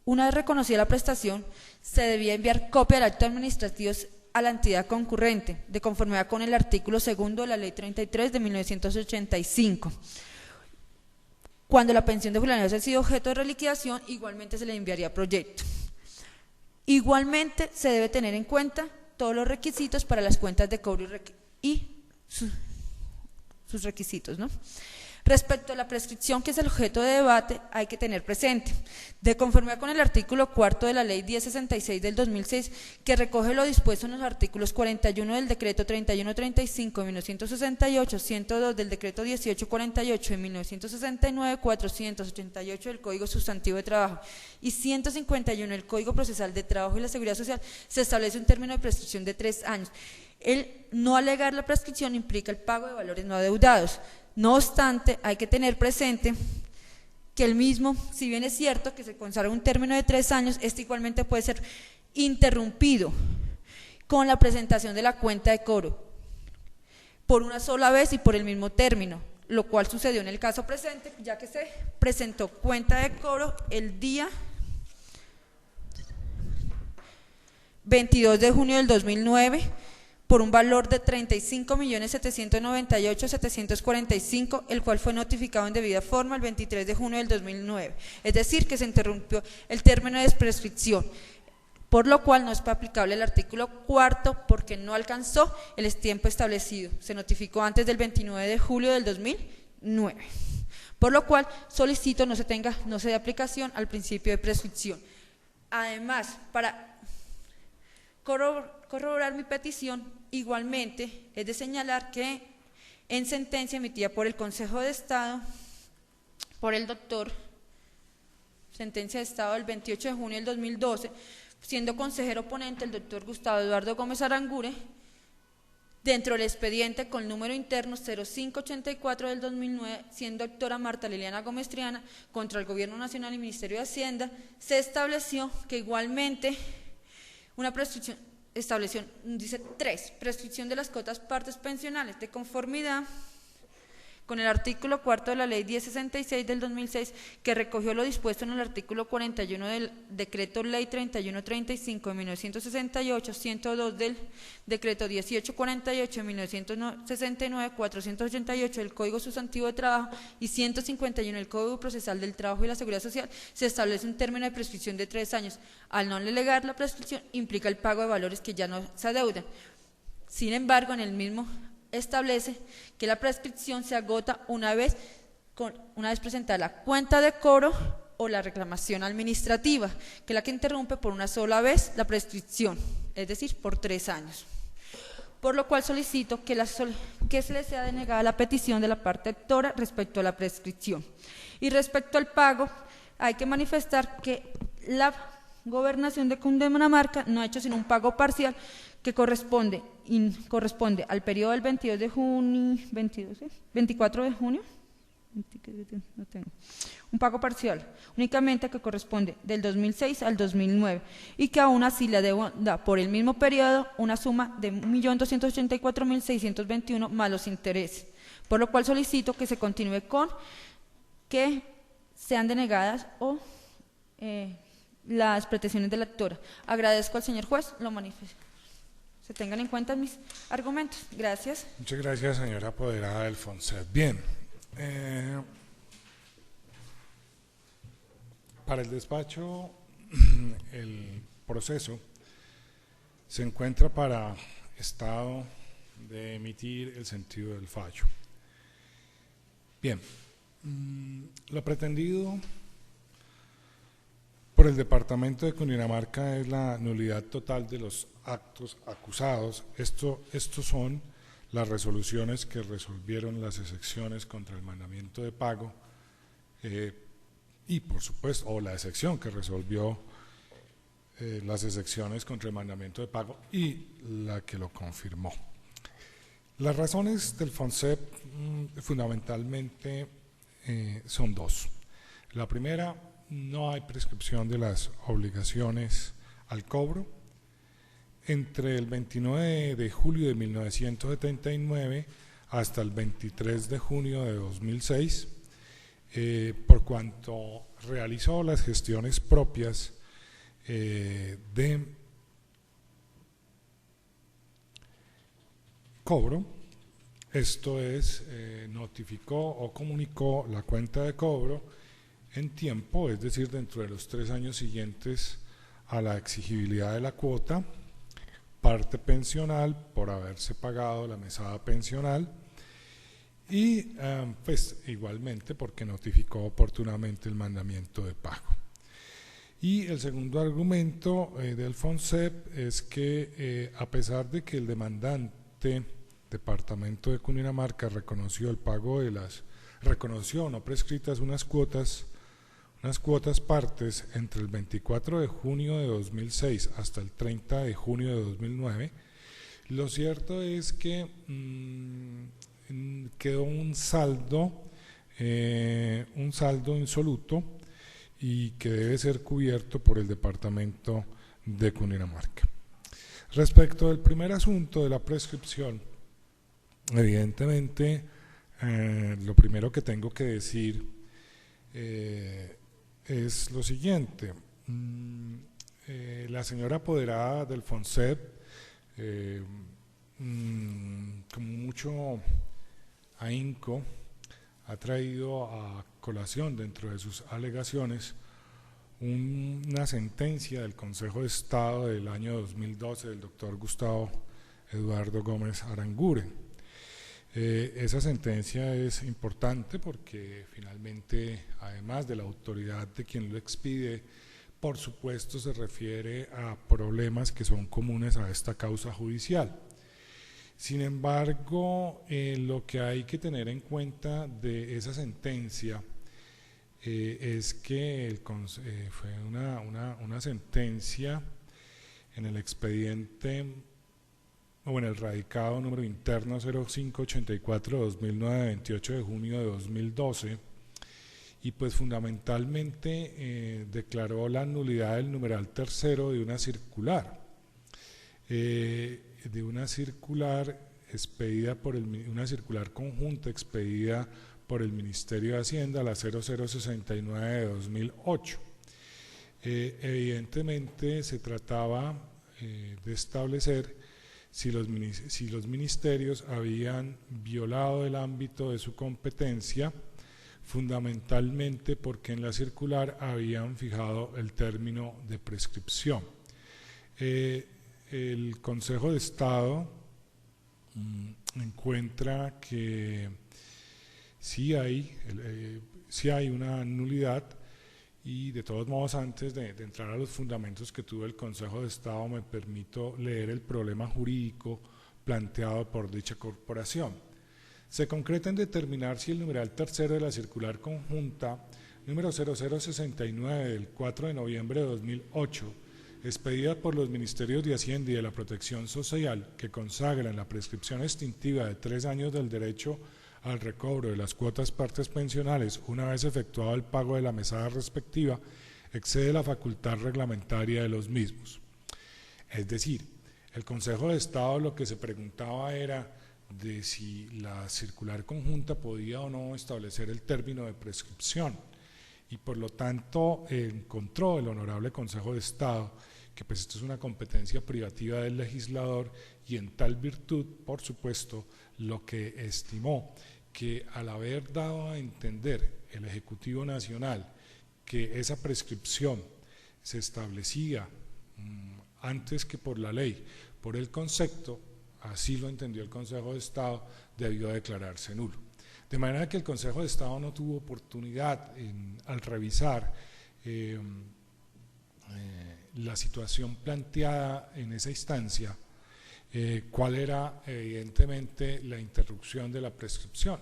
Una vez reconocida la prestación, se debía enviar copia del acto administrativo a la entidad concurrente, de conformidad con el artículo 2 de la ley 33 de 1985. Cuando la pensión de jubilación haya sido objeto de reliquidación, igualmente se le enviaría proyecto. Igualmente se debe tener en cuenta todos los requisitos para las cuentas de cobro y sus requisitos, ¿no? Respecto a la prescripción, que es el objeto de debate, hay que tener presente, de conformidad con el artículo 4 de la ley 1066 del 2006, que recoge lo dispuesto en los artículos 41 del decreto 3135 de 1968, 102 del decreto 1848 de 1969, 488 del Código Sustantivo de Trabajo y 151 del Código Procesal de Trabajo y la Seguridad Social, se establece un término de prescripción de 3 años. El no alegar la prescripción implica el pago de valores no adeudados. No obstante, hay que tener presente que el mismo, si bien es cierto que se consagra un término de 3 años, este igualmente puede ser interrumpido con la presentación de la cuenta de cobro por una sola vez y por el mismo término, lo cual sucedió en el caso presente, ya que se presentó cuenta de cobro el día 22 de junio del 2009, por un valor de 35.798.745, el cual fue notificado en debida forma el 23 de junio del 2009. Es decir, que se interrumpió el término de prescripción, por lo cual no es aplicable el artículo 4 porque no alcanzó el tiempo establecido. Se notificó antes del 29 de julio del 2009. Por lo cual solicito no se dé aplicación al principio de prescripción. Además, para corroborar mi petición, igualmente es de señalar que en sentencia emitida por el Consejo de Estado, por el doctor, sentencia de Estado del 28 de junio del 2012, siendo consejero ponente el doctor Gustavo Eduardo Gómez Arangure, dentro del expediente con número interno 0584 del 2009, siendo doctora Marta Liliana Gómez Triana, contra el Gobierno Nacional y Ministerio de Hacienda, se estableció que igualmente una prescripción, dice 3, prescripción de las cuotas partes pensionales, de conformidad con el artículo 4 de la ley 1066 del 2006, que recogió lo dispuesto en el artículo 41 del decreto ley 3135 de 1968, 102 del decreto 1848 de 1969, 488 del Código Sustantivo de Trabajo y 151 del Código Procesal del Trabajo y la Seguridad Social, se establece un término de prescripción de 3 años. Al no alegar la prescripción, implica el pago de valores que ya no se adeudan. Sin embargo, en el mismo establece que la prescripción se agota una vez presentada la cuenta de cobro o la reclamación administrativa, que es la que interrumpe por una sola vez la prescripción, es decir, por 3 años. Por lo cual solicito que se le sea denegada la petición de la parte actora respecto a la prescripción. Y respecto al pago, hay que manifestar que la Gobernación de Cundinamarca no ha hecho sino un pago parcial que corresponde al periodo del 24 de junio, no tengo, un pago parcial únicamente que corresponde del 2006 al 2009 y que aún así le da por el mismo periodo una suma de 1.284.621 más los intereses, por lo cual solicito que se continúe con que sean denegadas o las pretensiones de la actora. Agradezco al señor juez lo manifiesto. Se tengan en cuenta mis argumentos. Gracias. Muchas gracias, señora apoderada del FONSEP. Bien. Para el despacho, el proceso se encuentra para estado de emitir el sentido del fallo. Bien, lo pretendido por el Departamento de Cundinamarca es la nulidad total de los actos acusados. Estos son las resoluciones que resolvieron las excepciones contra el mandamiento de pago y por supuesto, o la excepción que resolvió las excepciones contra el mandamiento de pago y la que lo confirmó. Las razones del FONSEP fundamentalmente son 2. La primera, no hay prescripción de las obligaciones al cobro. Entre el 29 de julio de 1979 hasta el 23 de junio de 2006, por cuanto realizó las gestiones propias de cobro, esto es, notificó o comunicó la cuenta de cobro en tiempo, es decir, dentro de los 3 años siguientes a la exigibilidad de la cuota, parte pensional por haberse pagado la mesada pensional y pues igualmente porque notificó oportunamente el mandamiento de pago. Y el segundo argumento del FONSEP es que a pesar de que el demandante Departamento de Cundinamarca reconoció el pago de reconoció no prescritas unas cuotas partes entre el 24 de junio de 2006 hasta el 30 de junio de 2009, lo cierto es que quedó un saldo insoluto y que debe ser cubierto por el Departamento de Cundinamarca. Respecto del primer asunto de la prescripción, evidentemente lo primero que tengo que decir es lo siguiente. La señora apoderada del FONSEP, con mucho ahínco, ha traído a colación dentro de sus alegaciones una sentencia del Consejo de Estado del año 2012 del doctor Gustavo Eduardo Gómez Aranguren. Esa sentencia es importante porque finalmente, además de la autoridad de quien lo expide, por supuesto se refiere a problemas que son comunes a esta causa judicial. Sin embargo, lo que hay que tener en cuenta de esa sentencia es que fue una sentencia en el expediente o en el radicado número interno 0584-2009, 28 de junio de 2012, y pues fundamentalmente declaró la nulidad del numeral tercero de una circular, una circular conjunta expedida por el Ministerio de Hacienda, la 0069 de 2008. Evidentemente se trataba de establecer si los ministerios habían violado el ámbito de su competencia, fundamentalmente porque en la circular habían fijado el término de prescripción. El Consejo de Estado encuentra que sí hay una nulidad, y de todos modos, antes de entrar a los fundamentos que tuvo el Consejo de Estado, me permito leer el problema jurídico planteado por dicha corporación. Se concreta en determinar si el numeral tercero de la circular conjunta número 0069 del 4 de noviembre de 2008, expedida por los Ministerios de Hacienda y de la Protección Social, que consagra en la prescripción extintiva de 3 años del derecho al recobro de las cuotas partes pensionales una vez efectuado el pago de la mesada respectiva, excede la facultad reglamentaria de los mismos. Es decir, el Consejo de Estado lo que se preguntaba era de si la circular conjunta podía o no establecer el término de prescripción, y por lo tanto encontró el Honorable Consejo de Estado que pues esto es una competencia privativa del legislador, y en tal virtud, por supuesto, lo que estimó que al haber dado a entender el Ejecutivo Nacional que esa prescripción se establecía antes que por la ley, por el concepto, así lo entendió el Consejo de Estado, debió declararse nulo. De manera que el Consejo de Estado no tuvo oportunidad al revisar la situación planteada en esa instancia, cuál era evidentemente la interrupción de la prescripción,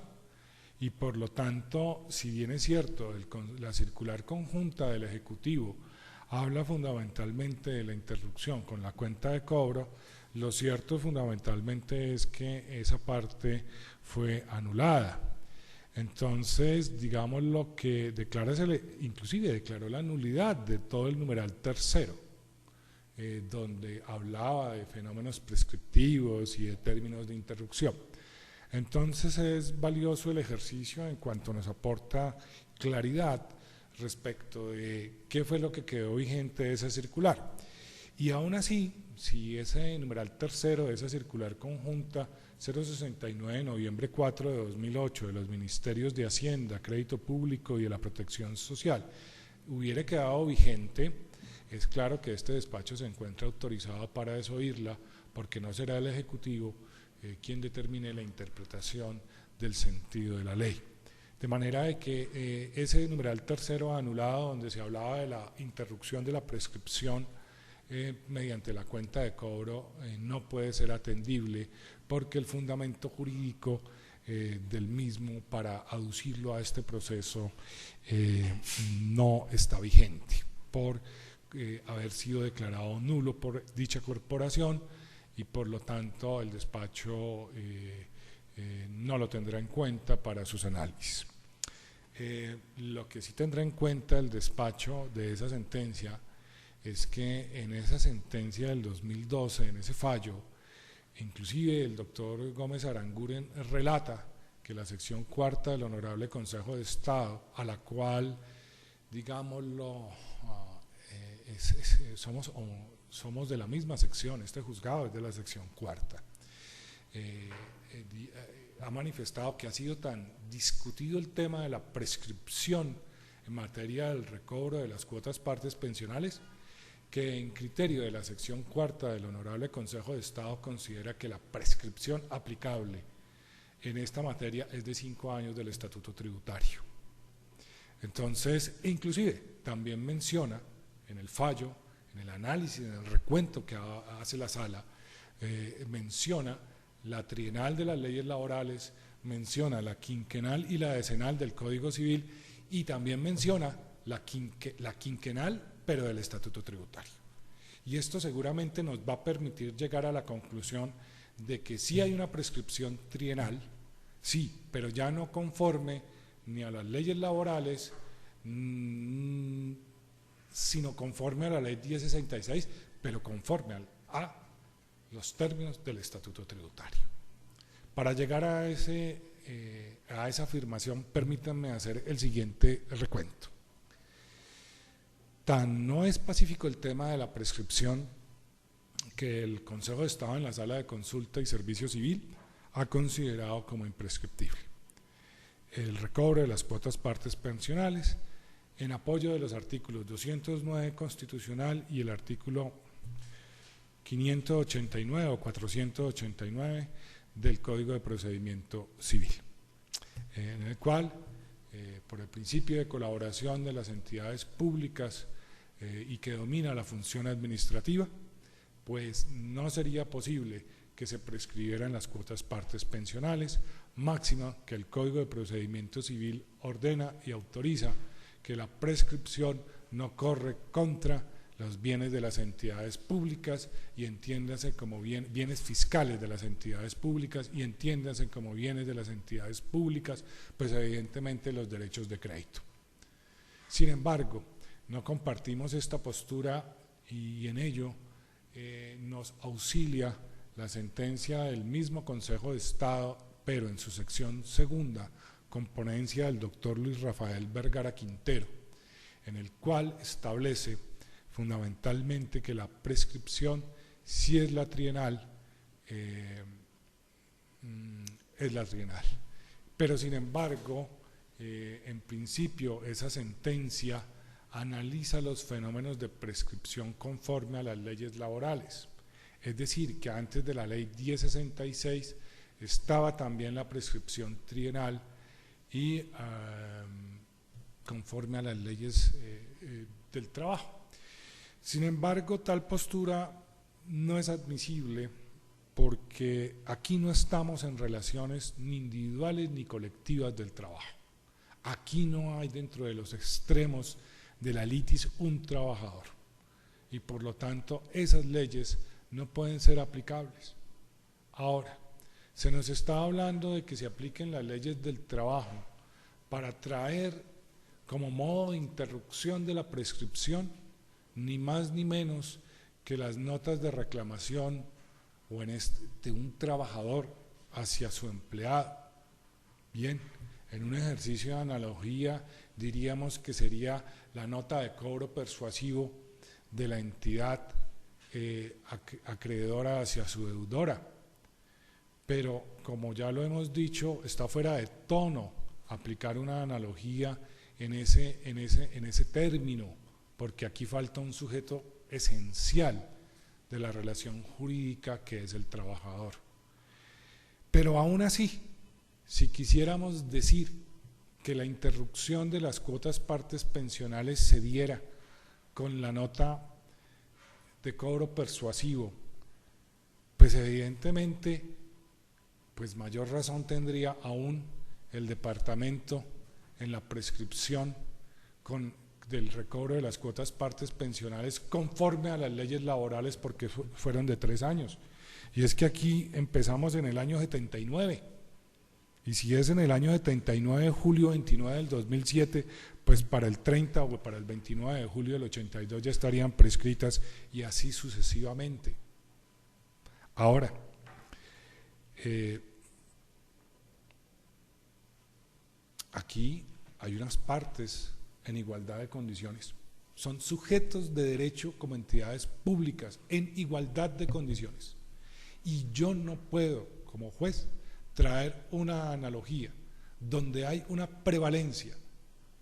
y por lo tanto, si bien es cierto, la circular conjunta del Ejecutivo habla fundamentalmente de la interrupción con la cuenta de cobro, lo cierto fundamentalmente es que esa parte fue anulada. Entonces, digamos, lo que inclusive declaró la nulidad de todo el numeral tercero, donde hablaba de fenómenos prescriptivos y de términos de interrupción. Entonces es valioso el ejercicio en cuanto nos aporta claridad respecto de qué fue lo que quedó vigente de esa circular. Y aún así, si ese numeral tercero de esa circular conjunta 069 de noviembre 4 de 2008 de los Ministerios de Hacienda, Crédito Público y de la Protección Social hubiera quedado vigente, es claro que este despacho se encuentra autorizado para desoírla, porque no será el Ejecutivo quien determine la interpretación del sentido de la ley. De manera de que ese numeral tercero anulado, donde se hablaba de la interrupción de la prescripción mediante la cuenta de cobro, no puede ser atendible, porque el fundamento jurídico del mismo para aducirlo a este proceso no está vigente, por haber sido declarado nulo por dicha corporación, y por lo tanto el despacho no lo tendrá en cuenta para sus análisis. Lo que sí tendrá en cuenta el despacho de esa sentencia es que en esa sentencia del 2012, en ese fallo, inclusive el doctor Gómez Aranguren relata que la sección cuarta del Honorable Consejo de Estado, a la cual, digámoslo, somos de la misma sección, este juzgado es de la sección cuarta, ha manifestado que ha sido tan discutido el tema de la prescripción en materia del recobro de las cuotas partes pensionales, que en criterio de la sección cuarta del Honorable Consejo de Estado considera que la prescripción aplicable en esta materia es de 5 años del Estatuto Tributario. Entonces, inclusive también menciona en el fallo, en el análisis, en el recuento que hace la sala, menciona la trienal de las leyes laborales, menciona la quinquenal y la decenal del Código Civil, y también menciona la quinquenal, pero del Estatuto Tributario. Y esto seguramente nos va a permitir llegar a la conclusión de que sí hay una prescripción trienal, sí, pero ya no conforme ni a las leyes laborales, sino conforme a la ley 1066, pero conforme a los términos del Estatuto Tributario. Para llegar a esa afirmación, permítanme hacer el siguiente recuento. Tan no es pacífico el tema de la prescripción que el Consejo de Estado en la Sala de Consulta y Servicio Civil ha considerado como imprescriptible el recobro de las cuotas partes pensionales en apoyo de los artículos 209 constitucional y el artículo 589 o 489 del Código de Procedimiento Civil, en el cual, por el principio de colaboración de las entidades públicas y que domina la función administrativa, pues no sería posible que se prescribieran las cuotas partes pensionales, máxima que el Código de Procedimiento Civil ordena y autoriza que la prescripción no corre contra los bienes de las entidades públicas y entiéndase como bienes fiscales de las entidades públicas y entiéndase como bienes de las entidades públicas, pues evidentemente los derechos de crédito. Sin embargo, no compartimos esta postura y en ello nos auxilia la sentencia del mismo Consejo de Estado, pero en su sección segunda, con ponencia del doctor Luis Rafael Vergara Quintero, en el cual establece fundamentalmente que la prescripción, si es la trienal, es la trienal. Pero sin embargo, en principio esa sentencia analiza los fenómenos de prescripción conforme a las leyes laborales. Es decir, que antes de la ley 1066 estaba también la prescripción trienal y conforme a las leyes del trabajo. Sin embargo, tal postura no es admisible porque aquí no estamos en relaciones ni individuales ni colectivas del trabajo. Aquí no hay dentro de los extremos de la litis un trabajador y por lo tanto esas leyes no pueden ser aplicables. Ahora, se nos está hablando de que se apliquen las leyes del trabajo para traer como modo de interrupción de la prescripción ni más ni menos que las notas de reclamación o de un trabajador hacia su empleado. Bien, en un ejercicio de analogía diríamos que sería la nota de cobro persuasivo de la entidad acreedora hacia su deudora. Pero como ya lo hemos dicho, está fuera de tono aplicar una analogía en ese término, porque aquí falta un sujeto esencial de la relación jurídica que es el trabajador. Pero aún así, si quisiéramos decir que la interrupción de las cuotas partes pensionales se diera con la nota de cobro persuasivo, pues evidentemente, pues mayor razón tendría aún el departamento en la prescripción del recobro de las cuotas partes pensionales conforme a las leyes laborales, porque fueron de 3 años. Y es que aquí empezamos en el año 79, y si es en el año 79, julio 29 del 2007, pues para el 30 o para el 29 de julio del 82 ya estarían prescritas y así sucesivamente. Ahora, aquí hay unas partes en igualdad de condiciones, son sujetos de derecho como entidades públicas en igualdad de condiciones y yo no puedo como juez traer una analogía donde hay una prevalencia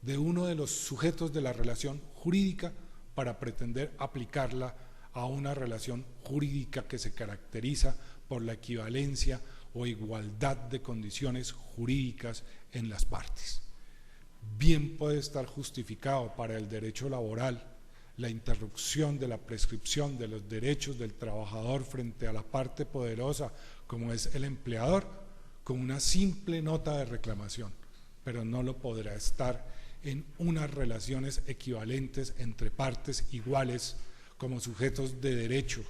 de uno de los sujetos de la relación jurídica para pretender aplicarla a una relación jurídica que se caracteriza por la equivalencia o igualdad de condiciones jurídicas en las partes. Bien puede estar justificado para el derecho laboral la interrupción de la prescripción de los derechos del trabajador frente a la parte poderosa como es el empleador con una simple nota de reclamación, pero no lo podrá estar en unas relaciones equivalentes entre partes iguales como sujetos de derecho,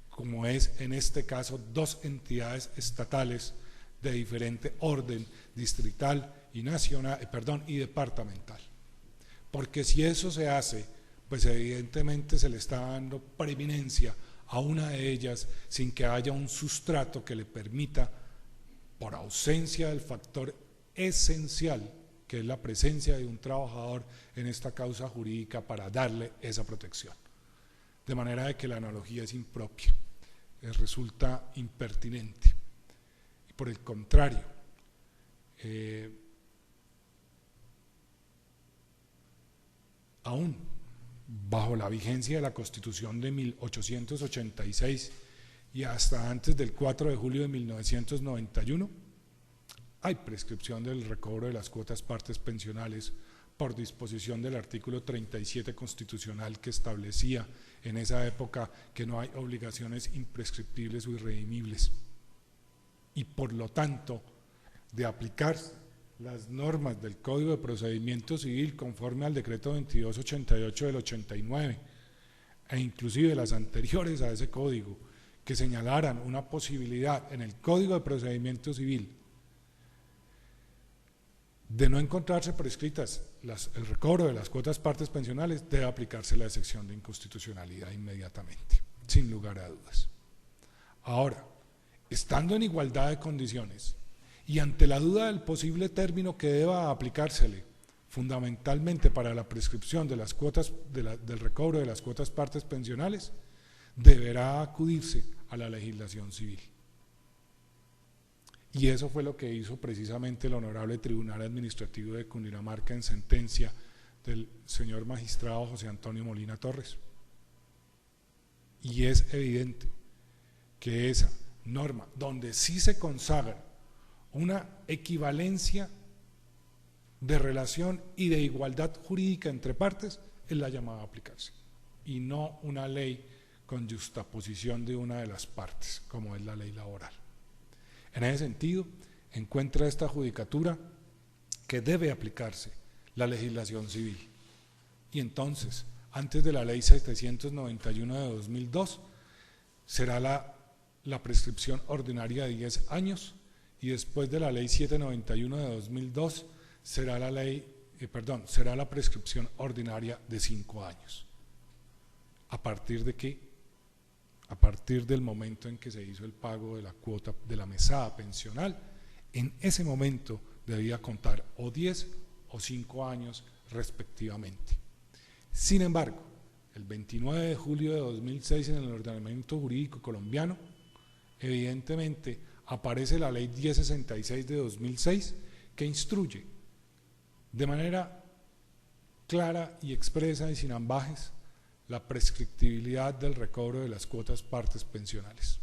como es en este caso 2 entidades estatales de diferente orden distrital y nacional, y departamental. Porque si eso se hace, pues evidentemente se le está dando preeminencia a una de ellas sin que haya un sustrato que le permita, por ausencia del factor esencial, que es la presencia de un trabajador en esta causa jurídica, para darle esa protección. De manera de que la analogía es impropia, resulta impertinente. Y por el contrario, aún bajo la vigencia de la Constitución de 1886, y hasta antes del 4 de julio de 1991, hay prescripción del recobro de las cuotas partes pensionales por disposición del artículo 37 constitucional, que establecía en esa época que no hay obligaciones imprescriptibles o irredimibles. Y por lo tanto, de aplicarse las normas del Código de Procedimiento Civil conforme al decreto 2288 del 89, e inclusive las anteriores a ese código, que señalaran una posibilidad en el Código de Procedimiento Civil de no encontrarse prescritas el recobro de las cuotas partes pensionales, debe aplicarse la excepción de inconstitucionalidad inmediatamente, sin lugar a dudas. Ahora, estando en igualdad de condiciones y ante la duda del posible término que deba aplicársele, fundamentalmente para la prescripción de las cuotas del recobro de las cuotas partes pensionales, deberá acudirse a la legislación civil. Y eso fue lo que hizo precisamente el Honorable Tribunal Administrativo de Cundinamarca en sentencia del señor magistrado José Antonio Molina Torres. Y es evidente que esa norma, donde sí se consagra una equivalencia de relación y de igualdad jurídica entre partes, es la llamada a aplicarse, y no una ley con yuxtaposición de una de las partes, como es la ley laboral. En ese sentido, encuentra esta judicatura que debe aplicarse la legislación civil. Y entonces, antes de la ley 791 de 2002, será la prescripción ordinaria de 10 años, y después de la ley 791 de 2002 será la prescripción ordinaria de 5 años. ¿A partir de qué? A partir del momento en que se hizo el pago de la cuota de la mesada pensional. En ese momento debía contar o 10 o 5 años respectivamente. Sin embargo, el 29 de julio de 2006 en el ordenamiento jurídico colombiano, evidentemente aparece la ley 1066 de 2006, que instruye de manera clara y expresa y sin ambages la prescriptibilidad del recobro de las cuotas partes pensionales.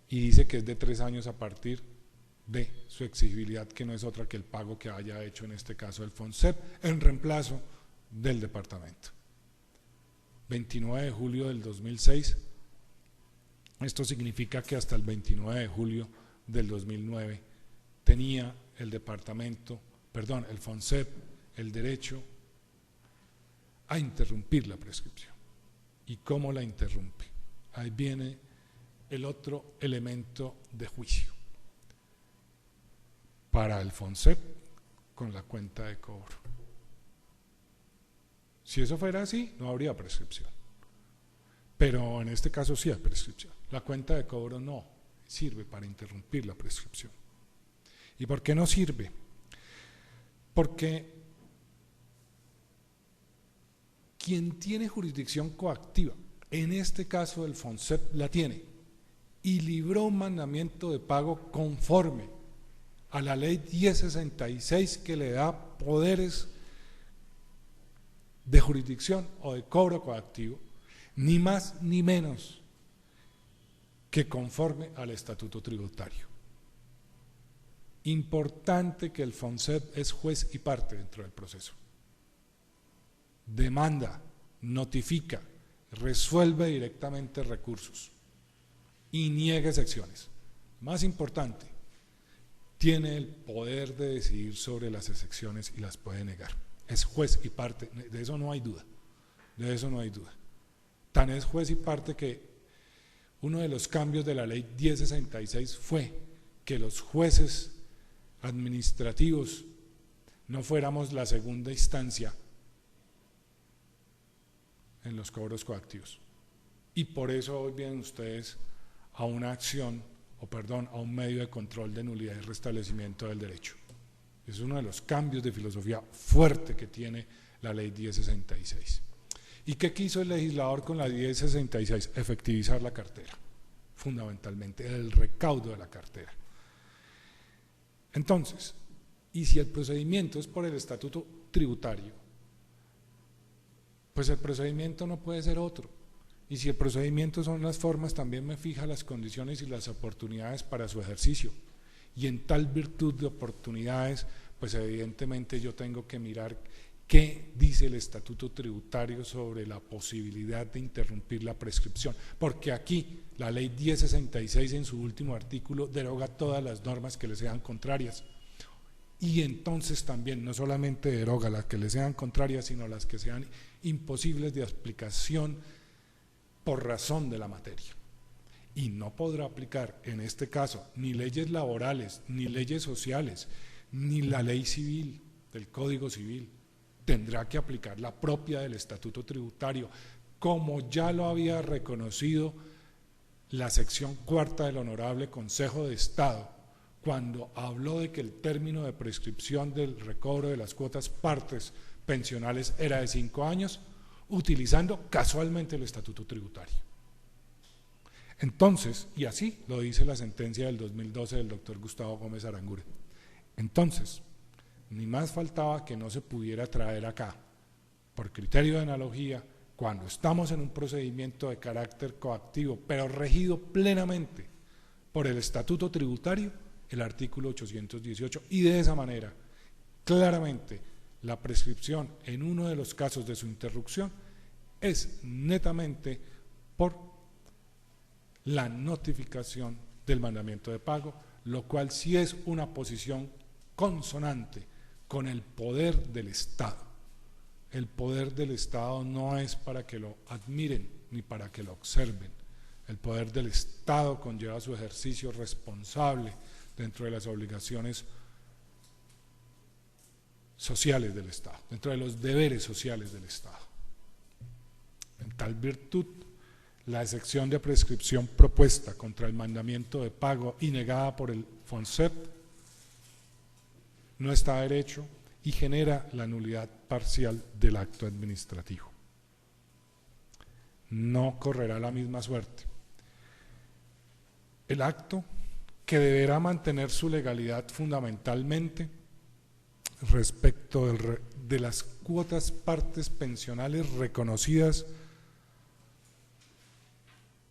Y dice que es de 3 años a partir de su exigibilidad, que no es otra que el pago que haya hecho en este caso el FONSEP en reemplazo del departamento. 29 de julio del 2006, esto significa que hasta el 29 de julio del 2009 tenía el FONSEP el derecho a interrumpir la prescripción. ¿Y cómo la interrumpe? Ahí viene el otro elemento de juicio. Para el FONSEP, con la cuenta de cobro. Si eso fuera así, no habría prescripción. Pero en este caso sí hay prescripción. La cuenta de cobro no sirve para interrumpir la prescripción. ¿Y por qué no sirve? Porque quien tiene jurisdicción coactiva, en este caso el FONSEP la tiene, y libró un mandamiento de pago conforme a la ley 1066, que le da poderes de jurisdicción o de cobro coactivo, ni más ni menos que conforme al estatuto tributario. Importante que el FONSEP es juez y parte dentro del proceso. Demanda, notifica, resuelve directamente recursos y niega excepciones. Más importante, tiene el poder de decidir sobre las excepciones y las puede negar. Es juez y parte, de eso no hay duda, de eso no hay duda. Tan es juez y parte que uno de los cambios de la ley 1066 fue que los jueces administrativos no fuéramos la segunda instancia en los cobros coactivos. Y por eso hoy vienen ustedes a una acción, a un medio de control de nulidad y restablecimiento del derecho. Es uno de los cambios de filosofía fuerte que tiene la ley 1066. ¿Y qué quiso el legislador con la 1066? Efectivizar la cartera, fundamentalmente, el recaudo de la cartera. Entonces, y si el procedimiento es por el estatuto tributario, pues el procedimiento no puede ser otro Y si el procedimiento son las formas, también me fija las condiciones y las oportunidades para su ejercicio. Y en tal virtud de oportunidades, pues evidentemente yo tengo que mirar qué dice el Estatuto Tributario sobre la posibilidad de interrumpir la prescripción. Porque aquí la Ley 1066 en su último artículo deroga todas las normas que le sean contrarias. Y entonces también no solamente deroga las que le sean contrarias, sino las que sean imposibles de aplicación por razón de la materia. Y no podrá aplicar en este caso ni leyes laborales, ni leyes sociales, ni la ley civil, del Código Civil. Tendrá que aplicar la propia del Estatuto Tributario, como ya lo había reconocido la sección cuarta del Honorable Consejo de Estado, cuando habló de que el término de prescripción del recobro de las cuotas partes pensionales era de 5 años, utilizando casualmente el Estatuto Tributario. Entonces, y así lo dice la sentencia del 2012 del doctor Gustavo Gómez Aranguren, entonces, ni más faltaba que no se pudiera traer acá, por criterio de analogía, cuando estamos en un procedimiento de carácter coactivo, pero regido plenamente por el Estatuto Tributario, el artículo 818, y de esa manera, claramente, la prescripción en uno de los casos de su interrupción es netamente por la notificación del mandamiento de pago, lo cual sí es una posición consonante con el poder del Estado. El poder del Estado no es para que lo admiren ni para que lo observen. El poder del Estado conlleva su ejercicio responsable dentro de las obligaciones sociales del Estado, dentro de los deberes sociales del Estado. En tal virtud, la excepción de prescripción propuesta contra el mandamiento de pago y negada por el FONSEP no está a derecho y genera la nulidad parcial del acto administrativo. No correrá la misma suerte. El acto, que deberá mantener su legalidad fundamentalmente respecto de las cuotas partes pensionales reconocidas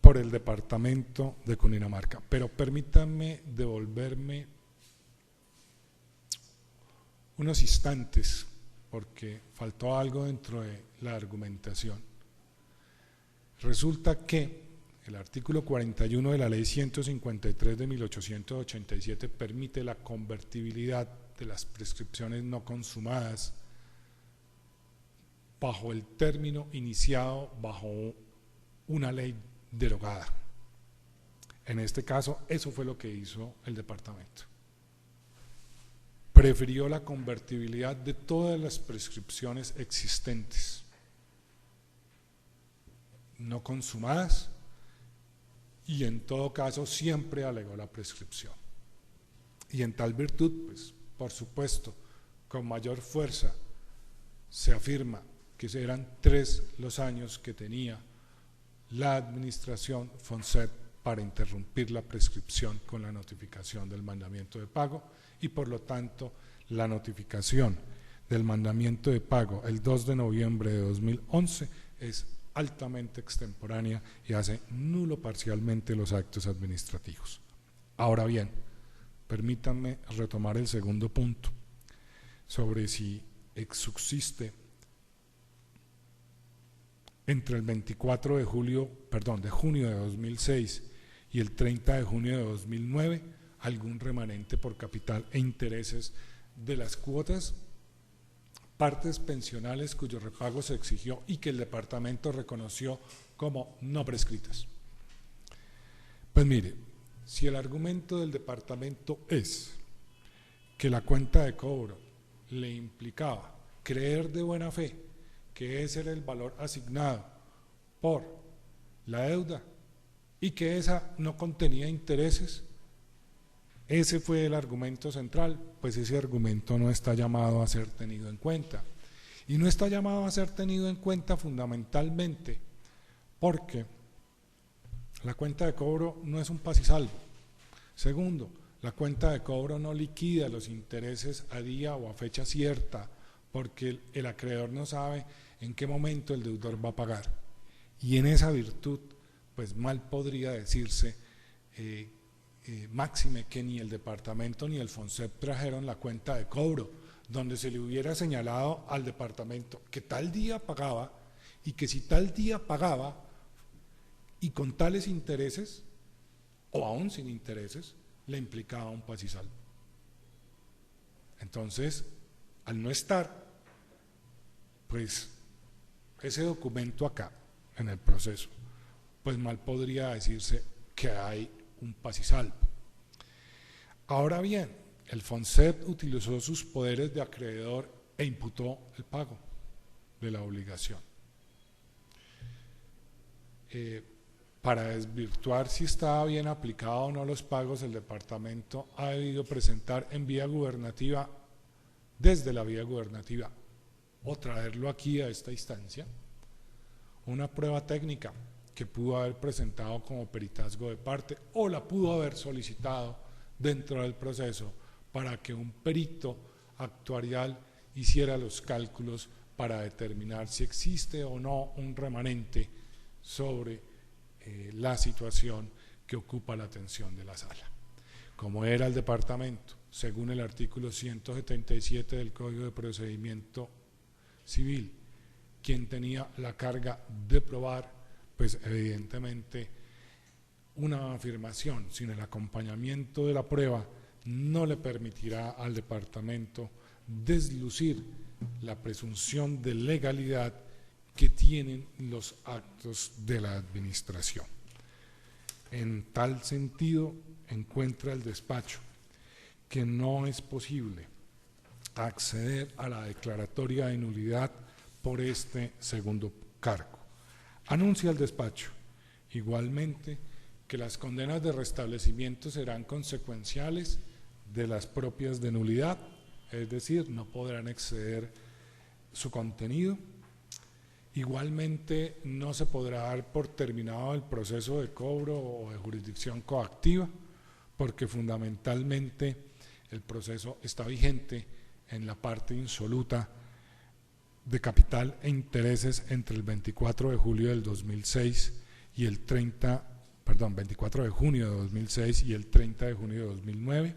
por el departamento de Cundinamarca. Pero permítanme devolverme unos instantes, porque faltó algo dentro de la argumentación. Resulta que el artículo 41 de la Ley 153 de 1887 permite la convertibilidad de las prescripciones no consumadas bajo el término iniciado bajo una ley derogada. En este caso, eso fue lo que hizo el departamento. Prefirió la convertibilidad de todas las prescripciones existentes, no consumadas, y en todo caso siempre alegó la prescripción. Y en tal virtud, pues, por supuesto, con mayor fuerza se afirma que eran 3 los años que tenía la administración FONSEP para interrumpir la prescripción con la notificación del mandamiento de pago, y por lo tanto la notificación del mandamiento de pago el 2 de noviembre de 2011 es altamente extemporánea y hace nulo parcialmente los actos administrativos. Ahora bien, permítanme retomar el segundo punto sobre si subsiste entre el 24 de junio de 2006 y el 30 de junio de 2009 algún remanente por capital e intereses de las cuotas partes pensionales cuyo repago se exigió y que el departamento reconoció como no prescritas. Pues mire, si el argumento del departamento es que la cuenta de cobro le implicaba creer de buena fe que ese era el valor asignado por la deuda y que esa no contenía intereses, ese fue el argumento central, pues ese argumento no está llamado a ser tenido en cuenta. Y no está llamado a ser tenido en cuenta fundamentalmente porque la cuenta de cobro no es un paz y salvo. Segundo, la cuenta de cobro no liquida los intereses a día o a fecha cierta, porque el acreedor no sabe en qué momento el deudor va a pagar. Y en esa virtud, pues mal podría decirse, máxime que ni el departamento ni el FONSEP trajeron la cuenta de cobro, donde se le hubiera señalado al departamento que tal día pagaba y que si tal día pagaba y con tales intereses, o aún sin intereses, le implicaba un paz y salvo. Entonces, al no estar, pues, ese documento acá, en el proceso, pues mal podría decirse que hay un paz y salvo. Ahora bien, el FONSEP utilizó sus poderes de acreedor e imputó el pago de la obligación. Para desvirtuar si estaba bien aplicado o no los pagos, el departamento ha debido presentar en vía gubernativa, desde la vía gubernativa, o traerlo aquí a esta instancia, una prueba técnica que pudo haber presentado como peritazgo de parte o la pudo haber solicitado dentro del proceso para que un perito actuarial hiciera los cálculos para determinar si existe o no un remanente sobre la situación que ocupa la atención de la sala. Como era el departamento, según el artículo 177 del Código de Procedimiento Civil, quien tenía la carga de probar, pues evidentemente una afirmación sin el acompañamiento de la prueba no le permitirá al departamento deslucir la presunción de legalidad que tienen los actos de la administración. En tal sentido, encuentra el despacho que no es posible acceder a la declaratoria de nulidad por este segundo cargo. Anuncia el despacho, igualmente, que las condenas de restablecimiento serán consecuenciales de las propias de nulidad, es decir, no podrán exceder su contenido. Igualmente, no se podrá dar por terminado el proceso de cobro o de jurisdicción coactiva, porque fundamentalmente el proceso está vigente en la parte insoluta de capital e intereses entre el 24 de julio del 2006 y el 24 de junio de 2006 y el 30 de junio de 2009.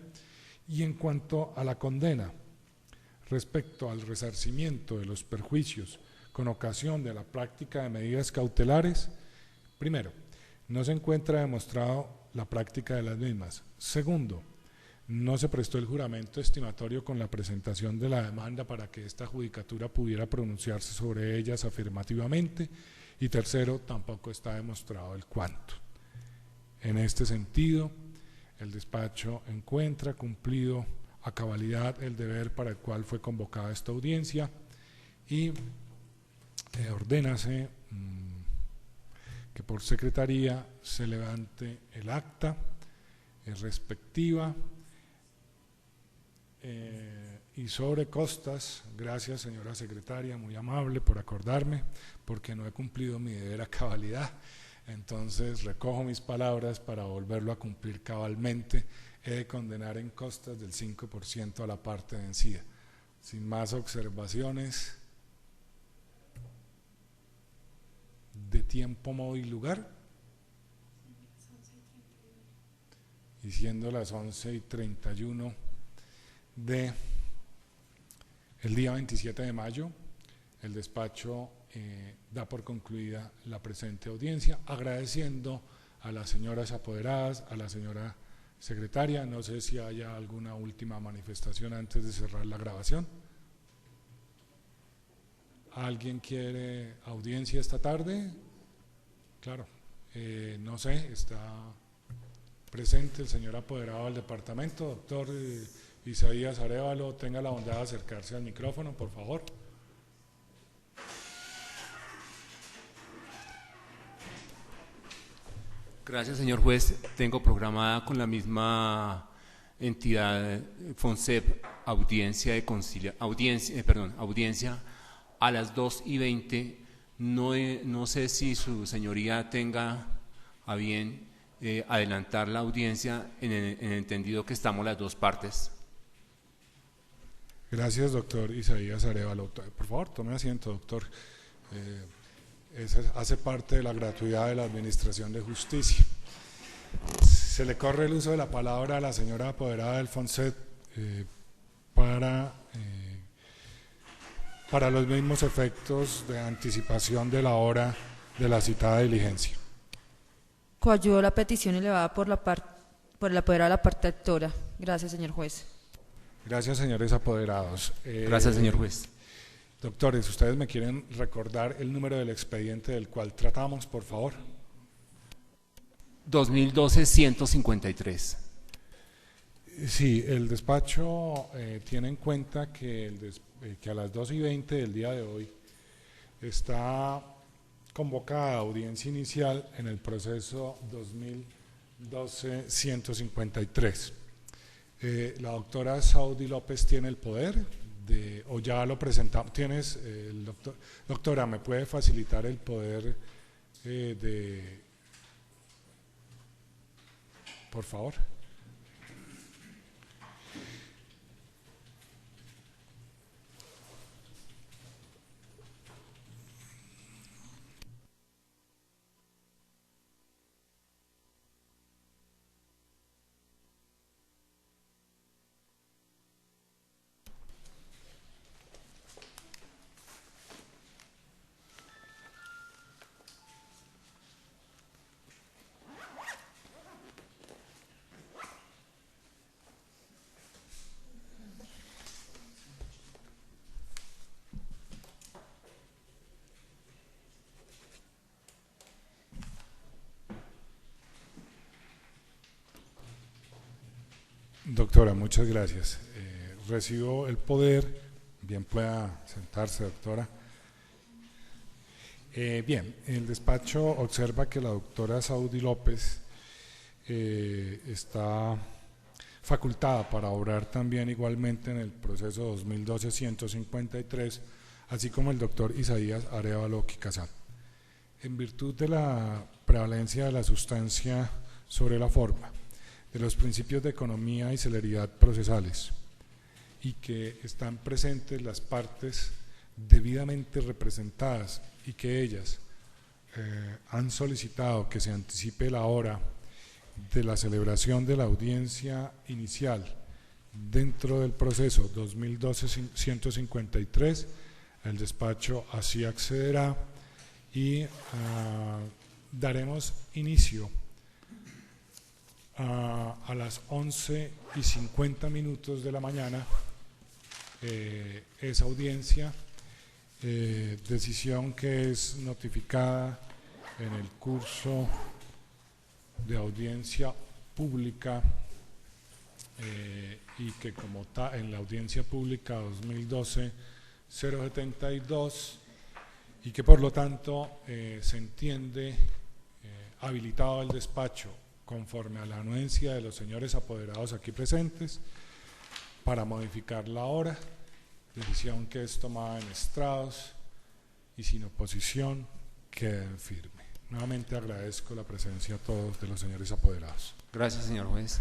Y en cuanto a la condena, respecto al resarcimiento de los perjuicios con ocasión de la práctica de medidas cautelares, primero, no se encuentra demostrado la práctica de las mismas. Segundo, no se prestó el juramento estimatorio con la presentación de la demanda para que esta judicatura pudiera pronunciarse sobre ellas afirmativamente. Y tercero, tampoco está demostrado el cuánto. En este sentido, el despacho encuentra cumplido a cabalidad el deber para el cual fue convocada esta audiencia y ordénase que por secretaría se levante el acta respectiva y sobre costas. Gracias, señora secretaria, muy amable por acordarme, porque no he cumplido mi deber a cabalidad. Entonces recojo mis palabras para volverlo a cumplir cabalmente. He de condenar en costas del 5% a la parte vencida. Sin más observaciones de tiempo, modo y lugar, y siendo las 11:31 de el día 27 de mayo, el despacho da por concluida la presente audiencia, agradeciendo a las señoras apoderadas, a la señora secretaria. No sé si haya alguna última manifestación antes de cerrar la grabación. ¿Alguien quiere audiencia esta tarde? Claro, no sé, está presente el señor apoderado del departamento, doctor Isaías Arévalo. Tenga la bondad de acercarse al micrófono, por favor. Gracias, señor juez. Tengo programada con la misma entidad FONSEP audiencia a las 2:20. No sé si su señoría tenga a bien adelantar la audiencia en el entendido que estamos las dos partes. Gracias, doctor Isaías Arévalo. Por favor, tome asiento, doctor. hace parte de la gratuidad de la Administración de Justicia. Se le corre el uso de la palabra a la señora apoderada del FONSET para los mismos efectos de anticipación de la hora de la citada diligencia. Coadyuvo la petición elevada por el apoderado de la parte actora. Gracias, señor juez. Gracias, señores apoderados. Gracias, señor juez. Doctores, ¿ustedes me quieren recordar el número del expediente del cual tratamos, por favor? 2012-153. Sí, el despacho tiene en cuenta que, que a las 2:20 del día de hoy está convocada audiencia inicial en el proceso 2012-153. La doctora Saudi López tiene el poder o ya lo presentamos. Tienes, doctora, ¿me puede facilitar el poder por favor? Doctora, muchas gracias. Recibo el poder. Bien, pueda sentarse, doctora. Bien, el despacho observa que la doctora Saudi López está facultada para obrar también igualmente en el proceso 2012-153, así como el doctor Isaías Arévalo Quicasal. En virtud de la prevalencia de la sustancia sobre la forma, de los principios de economía y celeridad procesales, y que están presentes las partes debidamente representadas y que ellas han solicitado que se anticipe la hora de la celebración de la audiencia inicial dentro del proceso 2012-153, el despacho así accederá y daremos inicio a las 11:50 de la mañana esa audiencia, decisión que es notificada en el curso de audiencia pública y que como está en la audiencia pública 2012-072 y que por lo tanto se entiende habilitado el despacho conforme a la anuencia de los señores apoderados aquí presentes para modificar la hora, decisión que es tomada en estrados y sin oposición queda en firme. Nuevamente agradezco la presencia a todos de los señores apoderados. Gracias, señor juez.